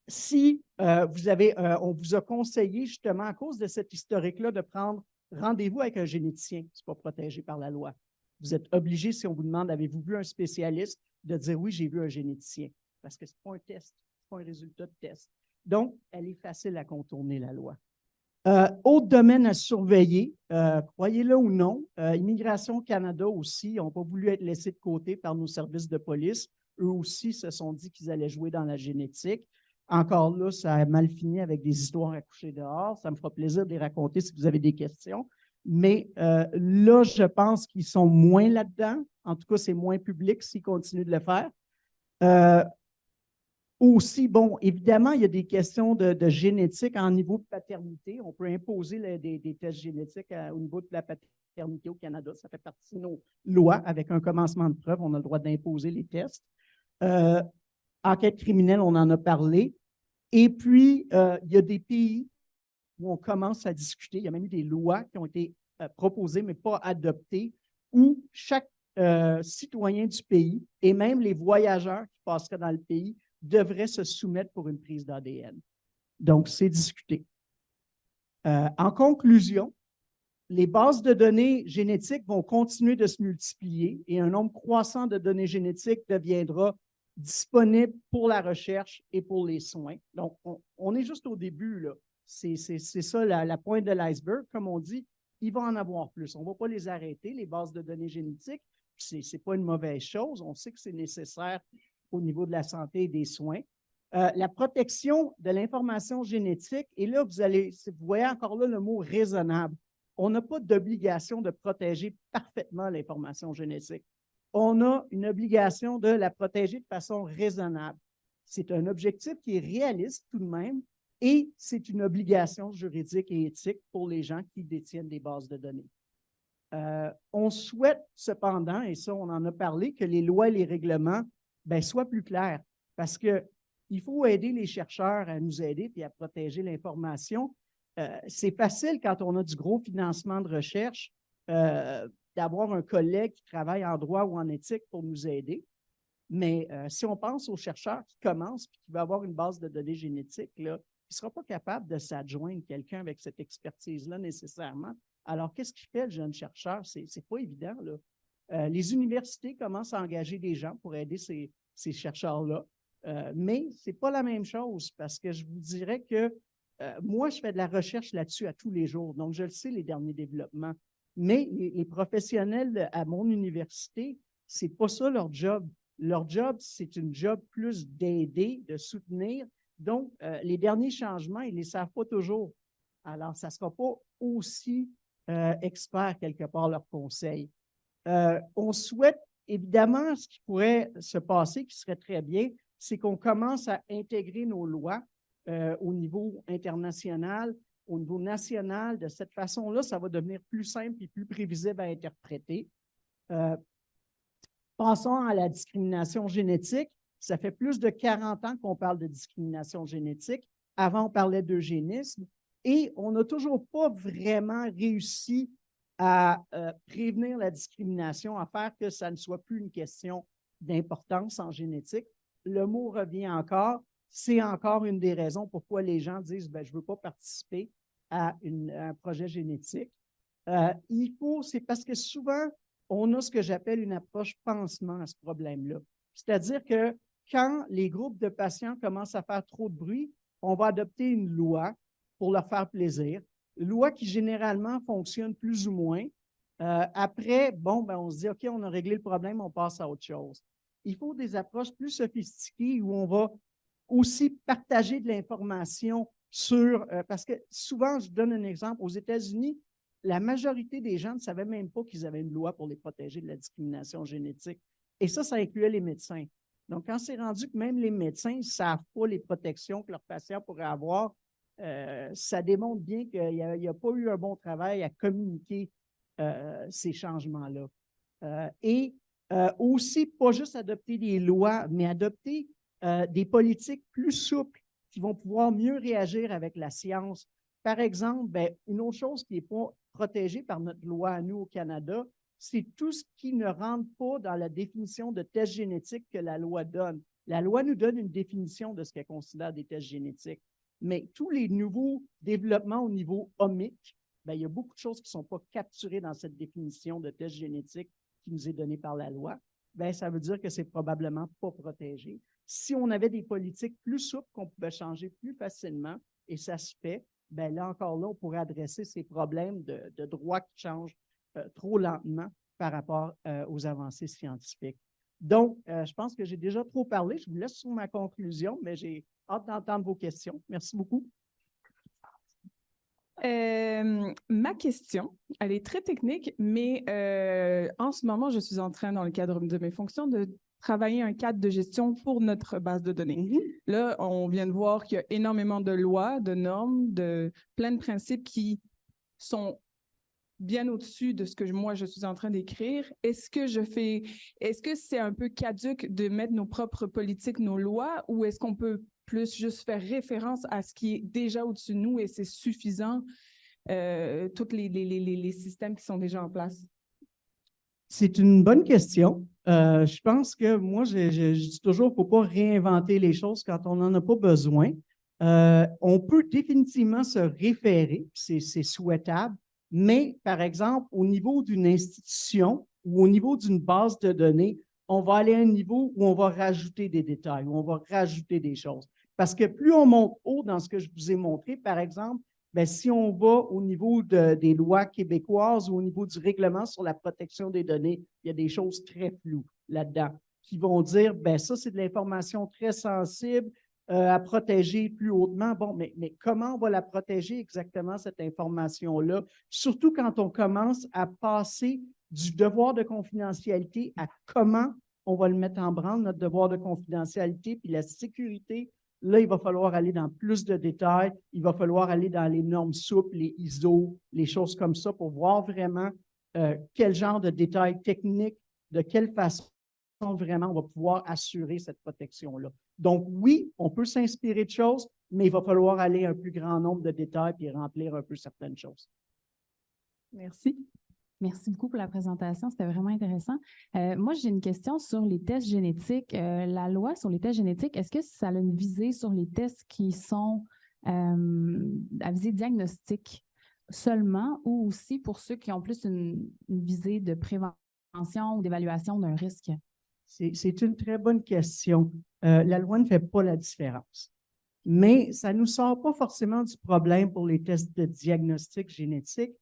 Si on vous a conseillé justement à cause de cet historique-là de prendre rendez-vous avec un généticien, ce n'est pas protégé par la loi. Vous êtes obligé, si on vous demande, avez-vous vu un spécialiste, de dire oui, j'ai vu un généticien, parce que ce n'est pas un test, ce n'est pas un résultat de test. Donc, elle est facile à contourner, la loi. Autre domaine à surveiller, croyez-le ou non, Immigration Canada aussi n'ont pas voulu être laissés de côté par nos services de police. Eux aussi se sont dit qu'ils allaient jouer dans la génétique. Encore là, ça a mal fini avec des histoires à coucher dehors. Ça me fera plaisir de les raconter si vous avez des questions. Mais là, je pense qu'ils sont moins là-dedans. En tout cas, c'est moins public s'ils continuent de le faire. Aussi, bon, évidemment, il y a des questions de génétique en niveau de paternité. On peut imposer des tests génétiques au niveau de la paternité au Canada. Ça fait partie de nos lois. Avec un commencement de preuve, on a le droit d'imposer les tests. Enquête criminelle, on en a parlé. Et puis, il y a des pays où on commence à discuter. Il y a même eu des lois qui ont été proposées, mais pas adoptées, où chaque citoyen du pays et même les voyageurs qui passeraient dans le pays devraient se soumettre pour une prise d'ADN. Donc, c'est discuté. En conclusion, les bases de données génétiques vont continuer de se multiplier et un nombre croissant de données génétiques deviendra disponible pour la recherche et pour les soins. Donc, on est juste au début, là. C'est ça la pointe de l'iceberg, comme on dit. Il va en avoir plus. On ne va pas les arrêter, les bases de données génétiques. Ce n'est pas une mauvaise chose. On sait que c'est nécessaire au niveau de la santé et des soins. La protection de l'information génétique, et là, vous voyez encore là le mot raisonnable. On n'a pas d'obligation de protéger parfaitement l'information génétique. On a une obligation de la protéger de façon raisonnable. C'est un objectif qui est réaliste tout de même et c'est une obligation juridique et éthique pour les gens qui détiennent des bases de données. On souhaite cependant, et ça on en a parlé, que les lois et les règlements soient plus clairs parce qu'il faut aider les chercheurs à nous aider et à protéger l'information. C'est facile quand on a du gros financement de recherche d'avoir un collègue qui travaille en droit ou en éthique pour nous aider. Mais si on pense aux chercheurs qui commencent et qui veulent avoir une base de données génétique, là, il ne sera pas capable de s'adjoindre quelqu'un avec cette expertise-là nécessairement. Alors, qu'est-ce qu'il fait, le jeune chercheur? Ce n'est pas évident, là. Les universités commencent à engager des gens pour aider ces chercheurs-là. Mais ce n'est pas la même chose parce que je vous dirais que moi, je fais de la recherche là-dessus à tous les jours. Donc, je le sais, les derniers développements. Mais les professionnels à mon université, ce n'est pas ça leur job. Leur job, c'est une job plus d'aider, de soutenir. Donc, les derniers changements, ils ne les savent pas toujours. Alors, ça ne sera pas aussi expert quelque part leur conseil. On souhaite, évidemment, ce qui pourrait se passer, qui serait très bien, c'est qu'on commence à intégrer nos lois au niveau international au niveau national, de cette façon-là, ça va devenir plus simple et plus prévisible à interpréter. Passons à la discrimination génétique. Ça fait plus de 40 ans qu'on parle de discrimination génétique. Avant, on parlait d'eugénisme et on n'a toujours pas vraiment réussi à prévenir la discrimination, à faire que ça ne soit plus une question d'importance en génétique. Le mot revient encore. C'est encore une des raisons pourquoi les gens disent « je ne veux pas participer à un projet génétique ». C'est parce que souvent, on a ce que j'appelle une approche pansement à ce problème-là. C'est-à-dire que quand les groupes de patients commencent à faire trop de bruit, on va adopter une loi pour leur faire plaisir, une loi qui généralement fonctionne plus ou moins. Après, on se dit, OK, on a réglé le problème, on passe à autre chose. Il faut des approches plus sophistiquées où on va aussi partager de l'information sur, parce que souvent, je donne un exemple, aux États-Unis, la majorité des gens ne savaient même pas qu'ils avaient une loi pour les protéger de la discrimination génétique. Et ça incluait les médecins. Donc, quand c'est rendu que même les médecins ne savent pas les protections que leurs patients pourraient avoir, ça démontre bien qu'il n'y a pas eu un bon travail à communiquer ces changements-là. Aussi, pas juste adopter des lois, mais adopter des politiques plus souples qui vont pouvoir mieux réagir avec la science. Par exemple, une autre chose qui n'est pas protégée par notre loi à nous au Canada, c'est tout ce qui ne rentre pas dans la définition de tests génétiques que la loi donne. La loi nous donne une définition de ce qu'elle considère des tests génétiques. Mais tous les nouveaux développements au niveau omique, il y a beaucoup de choses qui ne sont pas capturées dans cette définition de tests génétiques qui nous est donnée par la loi. Ça veut dire que c'est probablement pas protégé. Si on avait des politiques plus souples qu'on pouvait changer plus facilement, et ça se fait, là encore là, on pourrait adresser ces problèmes de droit qui changent trop lentement par rapport aux avancées scientifiques. Donc, je pense que j'ai déjà trop parlé. Je vous laisse sur ma conclusion, mais j'ai hâte d'entendre vos questions. Merci beaucoup. Ma question, elle est très technique, mais en ce moment, je suis en train, dans le cadre de mes fonctions, de travailler un cadre de gestion pour notre base de données. Là, on vient de voir qu'il y a énormément de lois, de normes, de plein de principes qui sont bien au-dessus de ce que moi, je suis en train d'écrire. Est-ce que c'est un peu caduc de mettre nos propres politiques, nos lois, ou est-ce qu'on peut plus juste faire référence à ce qui est déjà au-dessus de nous et c'est suffisant, tous les systèmes qui sont déjà en place? C'est une bonne question. Je pense que moi, je dis toujours qu'il ne faut pas réinventer les choses quand on n'en a pas besoin. On peut définitivement se référer, c'est souhaitable, mais par exemple, au niveau d'une institution ou au niveau d'une base de données, on va aller à un niveau où on va rajouter des détails, où on va rajouter des choses. Parce que plus on monte haut dans ce que je vous ai montré, par exemple, si on va au niveau des lois québécoises ou au niveau du règlement sur la protection des données, il y a des choses très floues là-dedans qui vont dire, ça, c'est de l'information très sensible à protéger plus hautement. Bon, mais comment on va la protéger exactement, cette information-là? Surtout quand on commence à passer du devoir de confidentialité à comment on va le mettre en branle, notre devoir de confidentialité, puis la sécurité. Là, il va falloir aller dans plus de détails. Il va falloir aller dans les normes souples, les ISO, les choses comme ça pour voir vraiment quel genre de détails techniques, de quelle façon vraiment on va pouvoir assurer cette protection-là. Donc, oui, on peut s'inspirer de choses, mais il va falloir aller un plus grand nombre de détails et remplir un peu certaines choses. Merci. Merci beaucoup pour la présentation, c'était vraiment intéressant. Moi, j'ai une question sur les tests génétiques. La loi sur les tests génétiques, est-ce que ça a une visée sur les tests qui sont à visée diagnostique seulement ou aussi pour ceux qui ont plus une visée de prévention ou d'évaluation d'un risque? C'est une très bonne question. La loi ne fait pas la différence. Mais ça ne nous sort pas forcément du problème pour les tests de diagnostic génétique.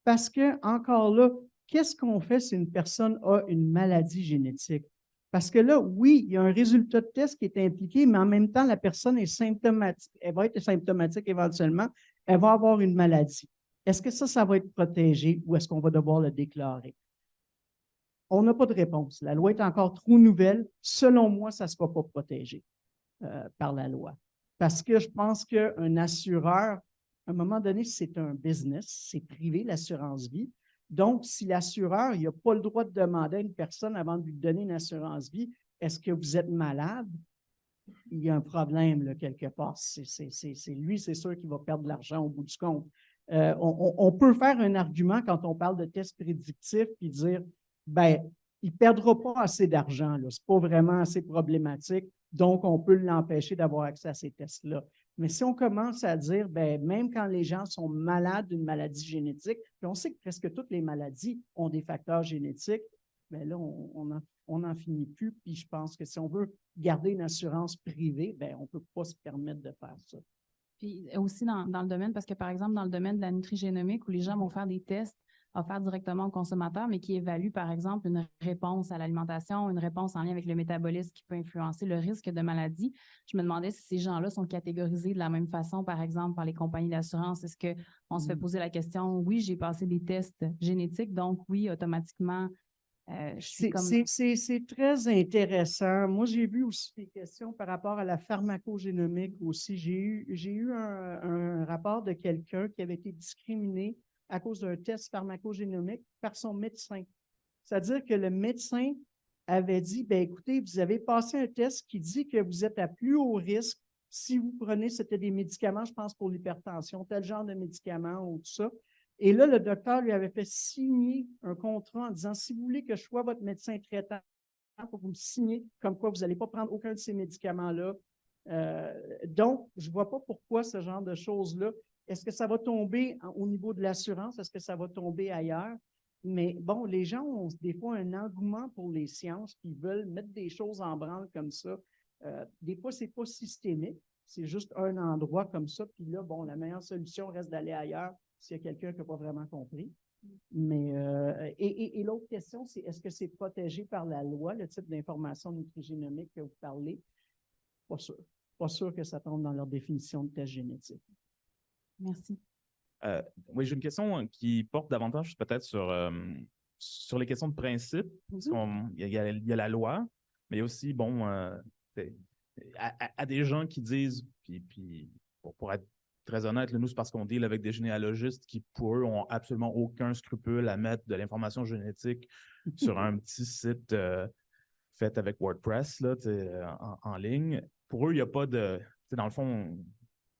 Parce que, encore là, qu'est-ce qu'on fait si une personne a une maladie génétique? Parce que là, oui, il y a un résultat de test qui est impliqué, mais en même temps, la personne est symptomatique. Elle va être symptomatique éventuellement. Elle va avoir une maladie. Est-ce que ça va être protégé ou est-ce qu'on va devoir le déclarer? On n'a pas de réponse. La loi est encore trop nouvelle. Selon moi, ça ne sera pas protégé par la loi. Parce que je pense qu'un assureur À un moment donné, c'est un business, c'est privé, l'assurance-vie. Donc, si l'assureur n'a pas le droit de demander à une personne avant de lui donner une assurance-vie, est-ce que vous êtes malade? Il y a un problème là, quelque part. C'est lui, c'est sûr qu'il va perdre de l'argent au bout du compte. On peut faire un argument quand on parle de tests prédictifs et dire, ben, il ne perdra pas assez d'argent. Ce n'est pas vraiment assez problématique, donc on peut l'empêcher d'avoir accès à ces tests-là. Mais si on commence à dire, ben, même quand les gens sont malades d'une maladie génétique, puis on sait que presque toutes les maladies ont des facteurs génétiques, bien là, on n'en finit plus. Puis je pense que si on veut garder une assurance privée, bien, on ne peut pas se permettre de faire ça. Puis aussi dans le domaine, parce que par exemple, dans le domaine de la nutrigénomique, où les gens vont faire des tests offerts directement aux consommateurs, mais qui évaluent, par exemple, une réponse à l'alimentation, une réponse en lien avec le métabolisme qui peut influencer le risque de maladie. Je me demandais si ces gens-là sont catégorisés de la même façon, par exemple, par les compagnies d'assurance. Est-ce qu'on se fait poser la question, oui, j'ai passé des tests génétiques, donc oui, automatiquement, c'est très intéressant. Moi, j'ai vu aussi des questions par rapport à la pharmacogénomique aussi. J'ai eu un rapport de quelqu'un qui avait été discriminé à cause d'un test pharmacogénomique par son médecin. C'est-à-dire que le médecin avait dit, bien, écoutez, vous avez passé un test qui dit que vous êtes à plus haut risque si vous prenez, c'était des médicaments, je pense, pour l'hypertension, tel genre de médicaments ou tout ça. Et là, le docteur lui avait fait signer un contrat en disant, si vous voulez que je sois votre médecin traitant, il faut que vous me signer comme quoi vous n'allez pas prendre aucun de ces médicaments-là. Donc, je ne vois pas pourquoi ce genre de choses-là. Est-ce que ça va tomber au niveau de l'assurance? Est-ce que ça va tomber ailleurs? Mais bon, les gens ont des fois un engouement pour les sciences, puis ils veulent mettre des choses en branle comme ça. Des fois, ce n'est pas systémique, c'est juste un endroit comme ça, puis là, bon, la meilleure solution reste d'aller ailleurs s'il y a quelqu'un qui n'a pas vraiment compris. Mais, et l'autre question, c'est est-ce que c'est protégé par la loi, le type d'information nutrigénomique que vous parlez? Pas sûr. Pas sûr que ça tombe dans leur définition de test génétique. Merci. Oui, j'ai une question qui porte davantage peut-être sur les questions de principe. Parce qu'il y a la loi, mais il y a aussi, bon, à des gens qui disent, puis pour être très honnête, nous, c'est parce qu'on deal avec des généalogistes qui, pour eux, ont absolument aucun scrupule à mettre de l'information génétique sur un petit site fait avec WordPress là, en ligne. Pour eux, il n'y a pas de... Dans le fond,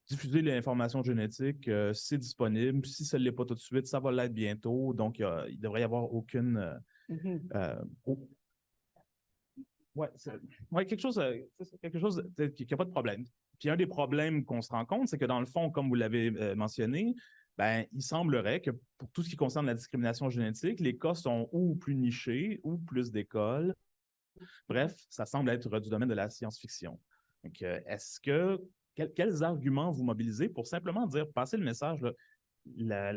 diffuser l'information génétique, c'est disponible. Si ça ne l'est pas tout de suite, ça va l'être bientôt. Donc, il ne devrait y avoir aucune... quelque chose qui n'a pas de problème. Puis un des problèmes qu'on se rend compte, c'est que dans le fond, comme vous l'avez mentionné, ben, il semblerait que pour tout ce qui concerne la discrimination génétique, les cas sont ou plus nichés ou plus d'écoles. Bref, ça semble être du domaine de la science-fiction. Donc, quels arguments vous mobilisez pour simplement dire, passer le message, là,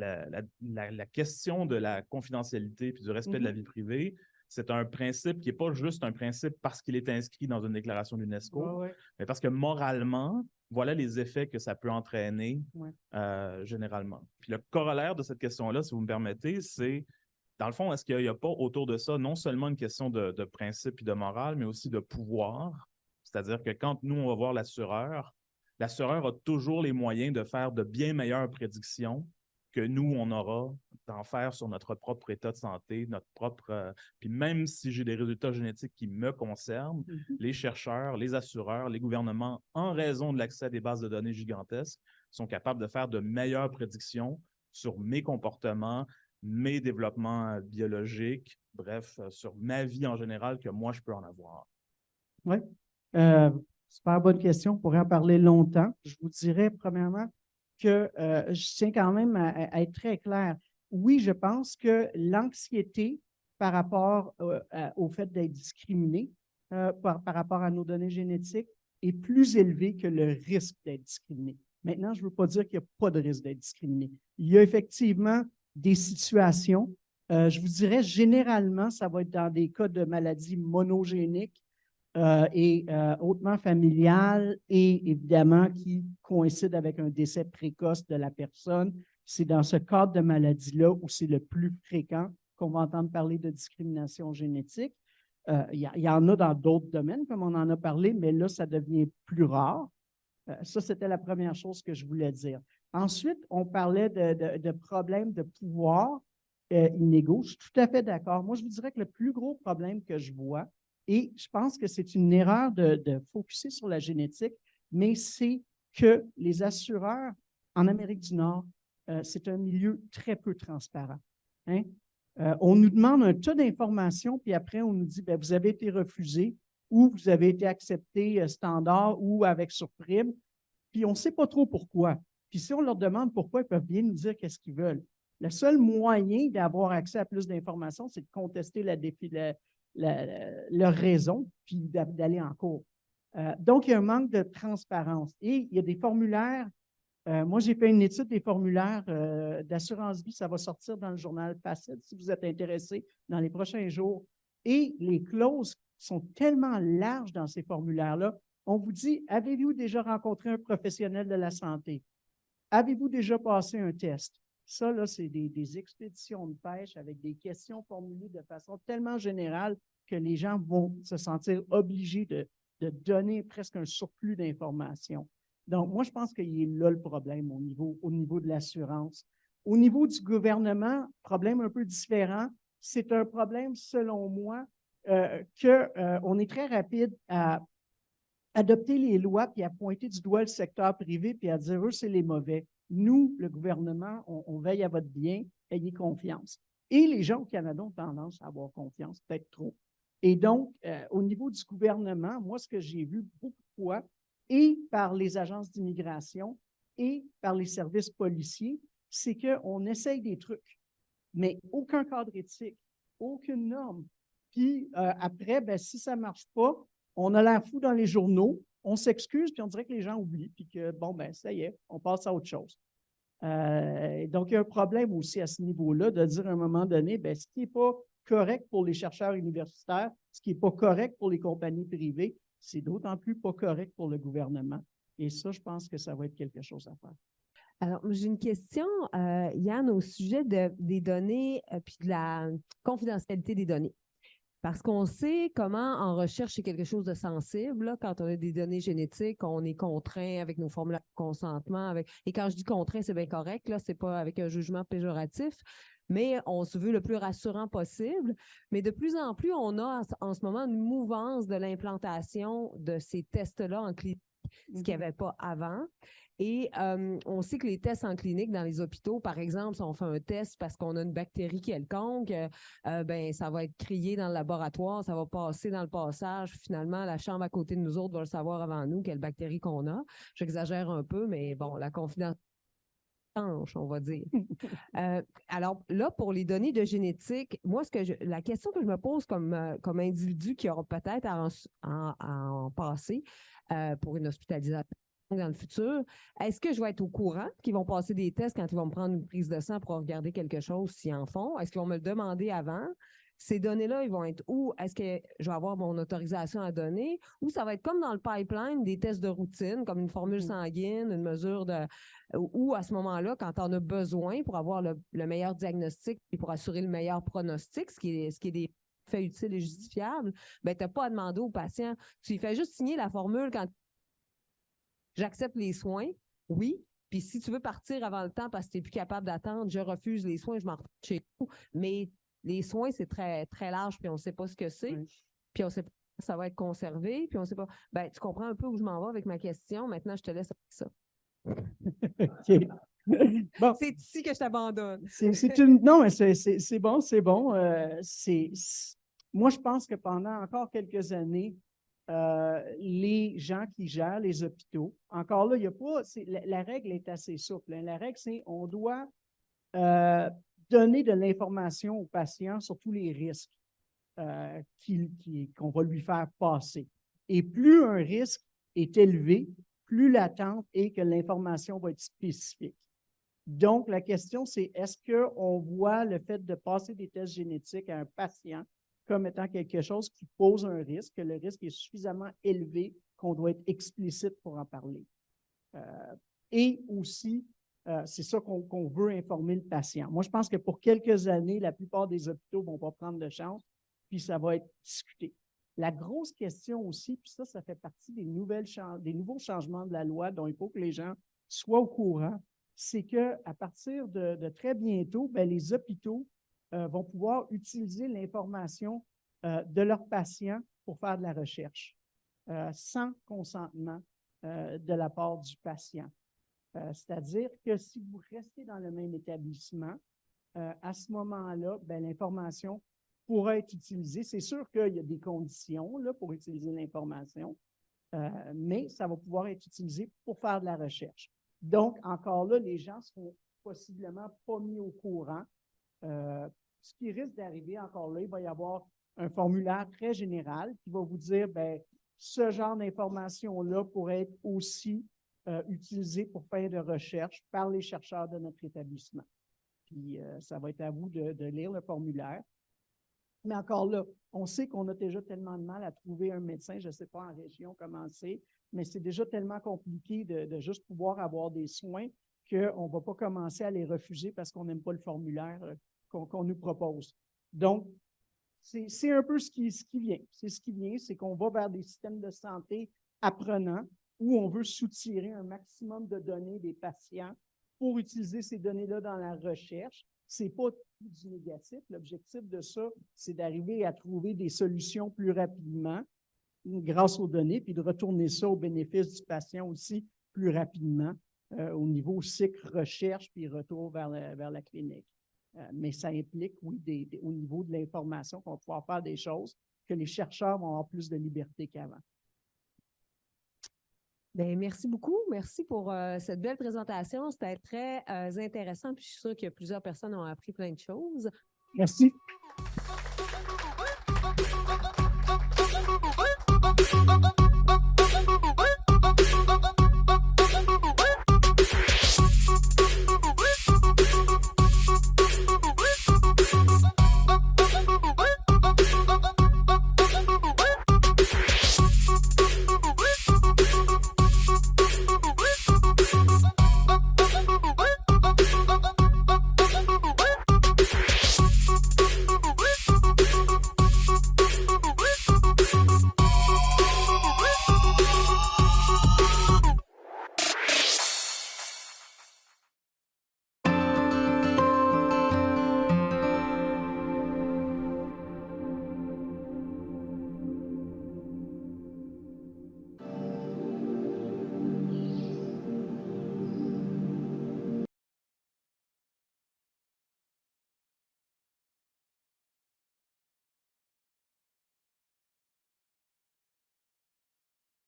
la question de la confidentialité puis du respect de la vie privée, c'est un principe qui n'est pas juste un principe parce qu'il est inscrit dans une déclaration de l'UNESCO, mais parce que moralement, voilà les effets que ça peut entraîner généralement. Puis le corollaire de cette question-là, si vous me permettez, c'est, dans le fond, est-ce qu'il n'y a pas autour de ça non seulement une question de principe et de morale, mais aussi de pouvoir? C'est-à-dire que quand nous, on va voir l'assureur a toujours les moyens de faire de bien meilleures prédictions que nous, on aura d'en faire sur notre propre état de santé, notre propre... puis même si j'ai des résultats génétiques qui me concernent, les chercheurs, les assureurs, les gouvernements, en raison de l'accès à des bases de données gigantesques, sont capables de faire de meilleures prédictions sur mes comportements, mes développements biologiques, bref, sur ma vie en général que moi, je peux en avoir. Oui. Super bonne question. On pourrait en parler longtemps. Je vous dirais, premièrement, que je tiens quand même à être très clair. Oui, je pense que l'anxiété par rapport au fait d'être discriminé par rapport à nos données génétiques est plus élevée que le risque d'être discriminé. Maintenant, je ne veux pas dire qu'il n'y a pas de risque d'être discriminé. Il y a effectivement des situations. Je vous dirais, généralement, ça va être dans des cas de maladies monogéniques et hautement familiales et évidemment qui coïncident avec un décès précoce de la personne. C'est dans ce cadre de maladie-là où c'est le plus fréquent qu'on va entendre parler de discrimination génétique. Il y en a dans d'autres domaines, comme on en a parlé, mais là, ça devient plus rare. Ça, c'était la première chose que je voulais dire. Ensuite, on parlait de problèmes de pouvoir inégaux. Je suis tout à fait d'accord. Moi, je vous dirais que le plus gros problème que je vois, et je pense que c'est une erreur de focuser sur la génétique, mais c'est que les assureurs en Amérique du Nord, c'est un milieu très peu transparent. Hein? On nous demande un tas d'informations, puis après, on nous dit, bien, vous avez été refusé ou vous avez été accepté standard ou avec surprime, puis on ne sait pas trop pourquoi. Puis si on leur demande pourquoi, ils peuvent bien nous dire qu'est-ce qu'ils veulent. Le seul moyen d'avoir accès à plus d'informations, c'est de contester leur raison, puis d'aller en cours. Donc, il y a un manque de transparence. Et il y a des formulaires. Moi, j'ai fait une étude des formulaires d'assurance vie. Ça va sortir dans le journal Facile si vous êtes intéressé dans les prochains jours. Et les clauses sont tellement larges dans ces formulaires-là. On vous dit, avez-vous déjà rencontré un professionnel de la santé? Avez-vous déjà passé un test? Ça, là, c'est des expéditions de pêche avec des questions formulées de façon tellement générale que les gens vont se sentir obligés de donner presque un surplus d'informations. Donc, moi, je pense qu'il est là le problème au niveau de l'assurance. Au niveau du gouvernement, problème un peu différent. C'est un problème, selon moi, qu'on est très rapide à adopter les lois puis à pointer du doigt le secteur privé puis à dire, eux, c'est les mauvais. Nous, le gouvernement, on veille à votre bien, ayez confiance. Et les gens au Canada ont tendance à avoir confiance, peut-être trop. Et donc, au niveau du gouvernement, moi, ce que j'ai vu beaucoup de fois, et par les agences d'immigration et par les services policiers, c'est qu'on essaye des trucs, mais aucun cadre éthique, aucune norme. Puis après, ben, si ça ne marche pas, on a l'air fou dans les journaux, on s'excuse, puis on dirait que les gens oublient, puis que, bon, ben, ça y est, on passe à autre chose. Donc, il y a un problème aussi à ce niveau-là de dire à un moment donné, ben, ce qui n'est pas correct pour les chercheurs universitaires, ce qui n'est pas correct pour les compagnies privées, c'est d'autant plus pas correct pour le gouvernement. Et ça, je pense que ça va être quelque chose à faire. Alors, j'ai une question, Yann, au sujet des données puis de la confidentialité des données. Parce qu'on sait comment en recherche, c'est quelque chose de sensible. Là, quand on a des données génétiques, on est contraint avec nos formulaires de consentement. Et quand je dis contraint, c'est bien correct. Là, c'est pas avec un jugement péjoratif. Mais on se veut le plus rassurant possible. Mais de plus en plus, on a en ce moment une mouvance de l'implantation de ces tests-là en clinique, ce qu'il n'y avait pas avant. Et on sait que les tests en clinique dans les hôpitaux, par exemple, si on fait un test parce qu'on a une bactérie quelconque, ben ça va être crié dans le laboratoire, ça va passer dans le passage. Finalement, la chambre à côté de nous autres va le savoir avant nous quelle bactérie qu'on a. J'exagère un peu, mais bon, la confidence, on va dire. Alors là, pour les données de génétique, moi, la question que je me pose comme individu qui aura peut-être à en passer pour une hospitalisation dans le futur, est-ce que je vais être au courant qu'ils vont passer des tests quand ils vont me prendre une prise de sang pour regarder quelque chose s'ils en font? Est-ce qu'ils vont me le demander avant? Ces données-là, ils vont être où? Est-ce que je vais avoir mon autorisation à donner? Ou ça va être comme dans le pipeline, des tests de routine, comme une formule sanguine, une mesure de... Ou à ce moment-là, quand on a besoin pour avoir le meilleur diagnostic et pour assurer le meilleur pronostic, ce qui est des faits utiles et justifiables, ben, tu n'as pas à demander au patient. Tu lui fais juste signer la formule quand j'accepte les soins, oui. Puis si tu veux partir avant le temps parce que tu n'es plus capable d'attendre, je refuse les soins, je m'en retourne chez nous. Mais les soins, c'est très, très large, puis on ne sait pas ce que c'est. Oui. Puis on ne sait pas si ça va être conservé, puis on ne sait pas. Ben, tu comprends un peu où je m'en vais avec ma question. Maintenant, je te laisse avec ça. OK. Bon. C'est ici que je t'abandonne. Non, mais c'est bon, c'est bon. Moi, je pense que pendant encore quelques années, les gens qui gèrent les hôpitaux, encore là, il n'y a pas, la règle est assez souple. Hein. La règle, c'est on doit donner de l'information aux patients sur tous les risques qu'on va lui faire passer. Et plus un risque est élevé, plus l'attente est que l'information va être spécifique. Donc, la question, c'est est-ce qu'on voit le fait de passer des tests génétiques à un patient comme étant quelque chose qui pose un risque, que le risque est suffisamment élevé qu'on doit être explicite pour en parler. Et aussi, c'est ça qu'on veut informer le patient. Moi, je pense que pour quelques années, la plupart des hôpitaux ne vont pas prendre de chance, puis ça va être discuté. La grosse question aussi, puis ça fait partie des nouveaux changements de la loi dont il faut que les gens soient au courant, c'est qu'à partir de très bientôt, ben, les hôpitaux vont pouvoir utiliser l'information de leurs patients pour faire de la recherche, sans consentement de la part du patient. C'est-à-dire que si vous restez dans le même établissement, à ce moment-là, ben, l'information pourra être utilisée. C'est sûr qu'il y a des conditions là, pour utiliser l'information, mais ça va pouvoir être utilisé pour faire de la recherche. Donc, encore là, les gens ne seront possiblement pas mis au courant. Ce qui risque d'arriver, encore là, il va y avoir un formulaire très général qui va vous dire, bien, ce genre d'information-là pourrait être aussi utilisé pour faire de recherche par les chercheurs de notre établissement. Puis, ça va être à vous de lire le formulaire. Mais encore là, on sait qu'on a déjà tellement de mal à trouver un médecin, je ne sais pas en région comment c'est, mais c'est déjà tellement compliqué de juste pouvoir avoir des soins qu'on ne va pas commencer à les refuser parce qu'on n'aime pas le formulaire qu'on nous propose. Donc, c'est un peu ce qui vient. C'est ce qui vient, c'est qu'on va vers des systèmes de santé apprenants où on veut soutirer un maximum de données des patients pour utiliser ces données-là dans la recherche. Ce n'est pas du négatif. L'objectif de ça, c'est d'arriver à trouver des solutions plus rapidement grâce aux données, puis de retourner ça au bénéfice du patient aussi plus rapidement au niveau cycle recherche puis retour vers la clinique. Mais ça implique, oui, au niveau de l'information, qu'on va pouvoir faire des choses que les chercheurs vont avoir plus de liberté qu'avant. Bien, merci beaucoup. Merci pour cette belle présentation. C'était très intéressant. Puis je suis sûre que plusieurs personnes ont appris plein de choses. Merci.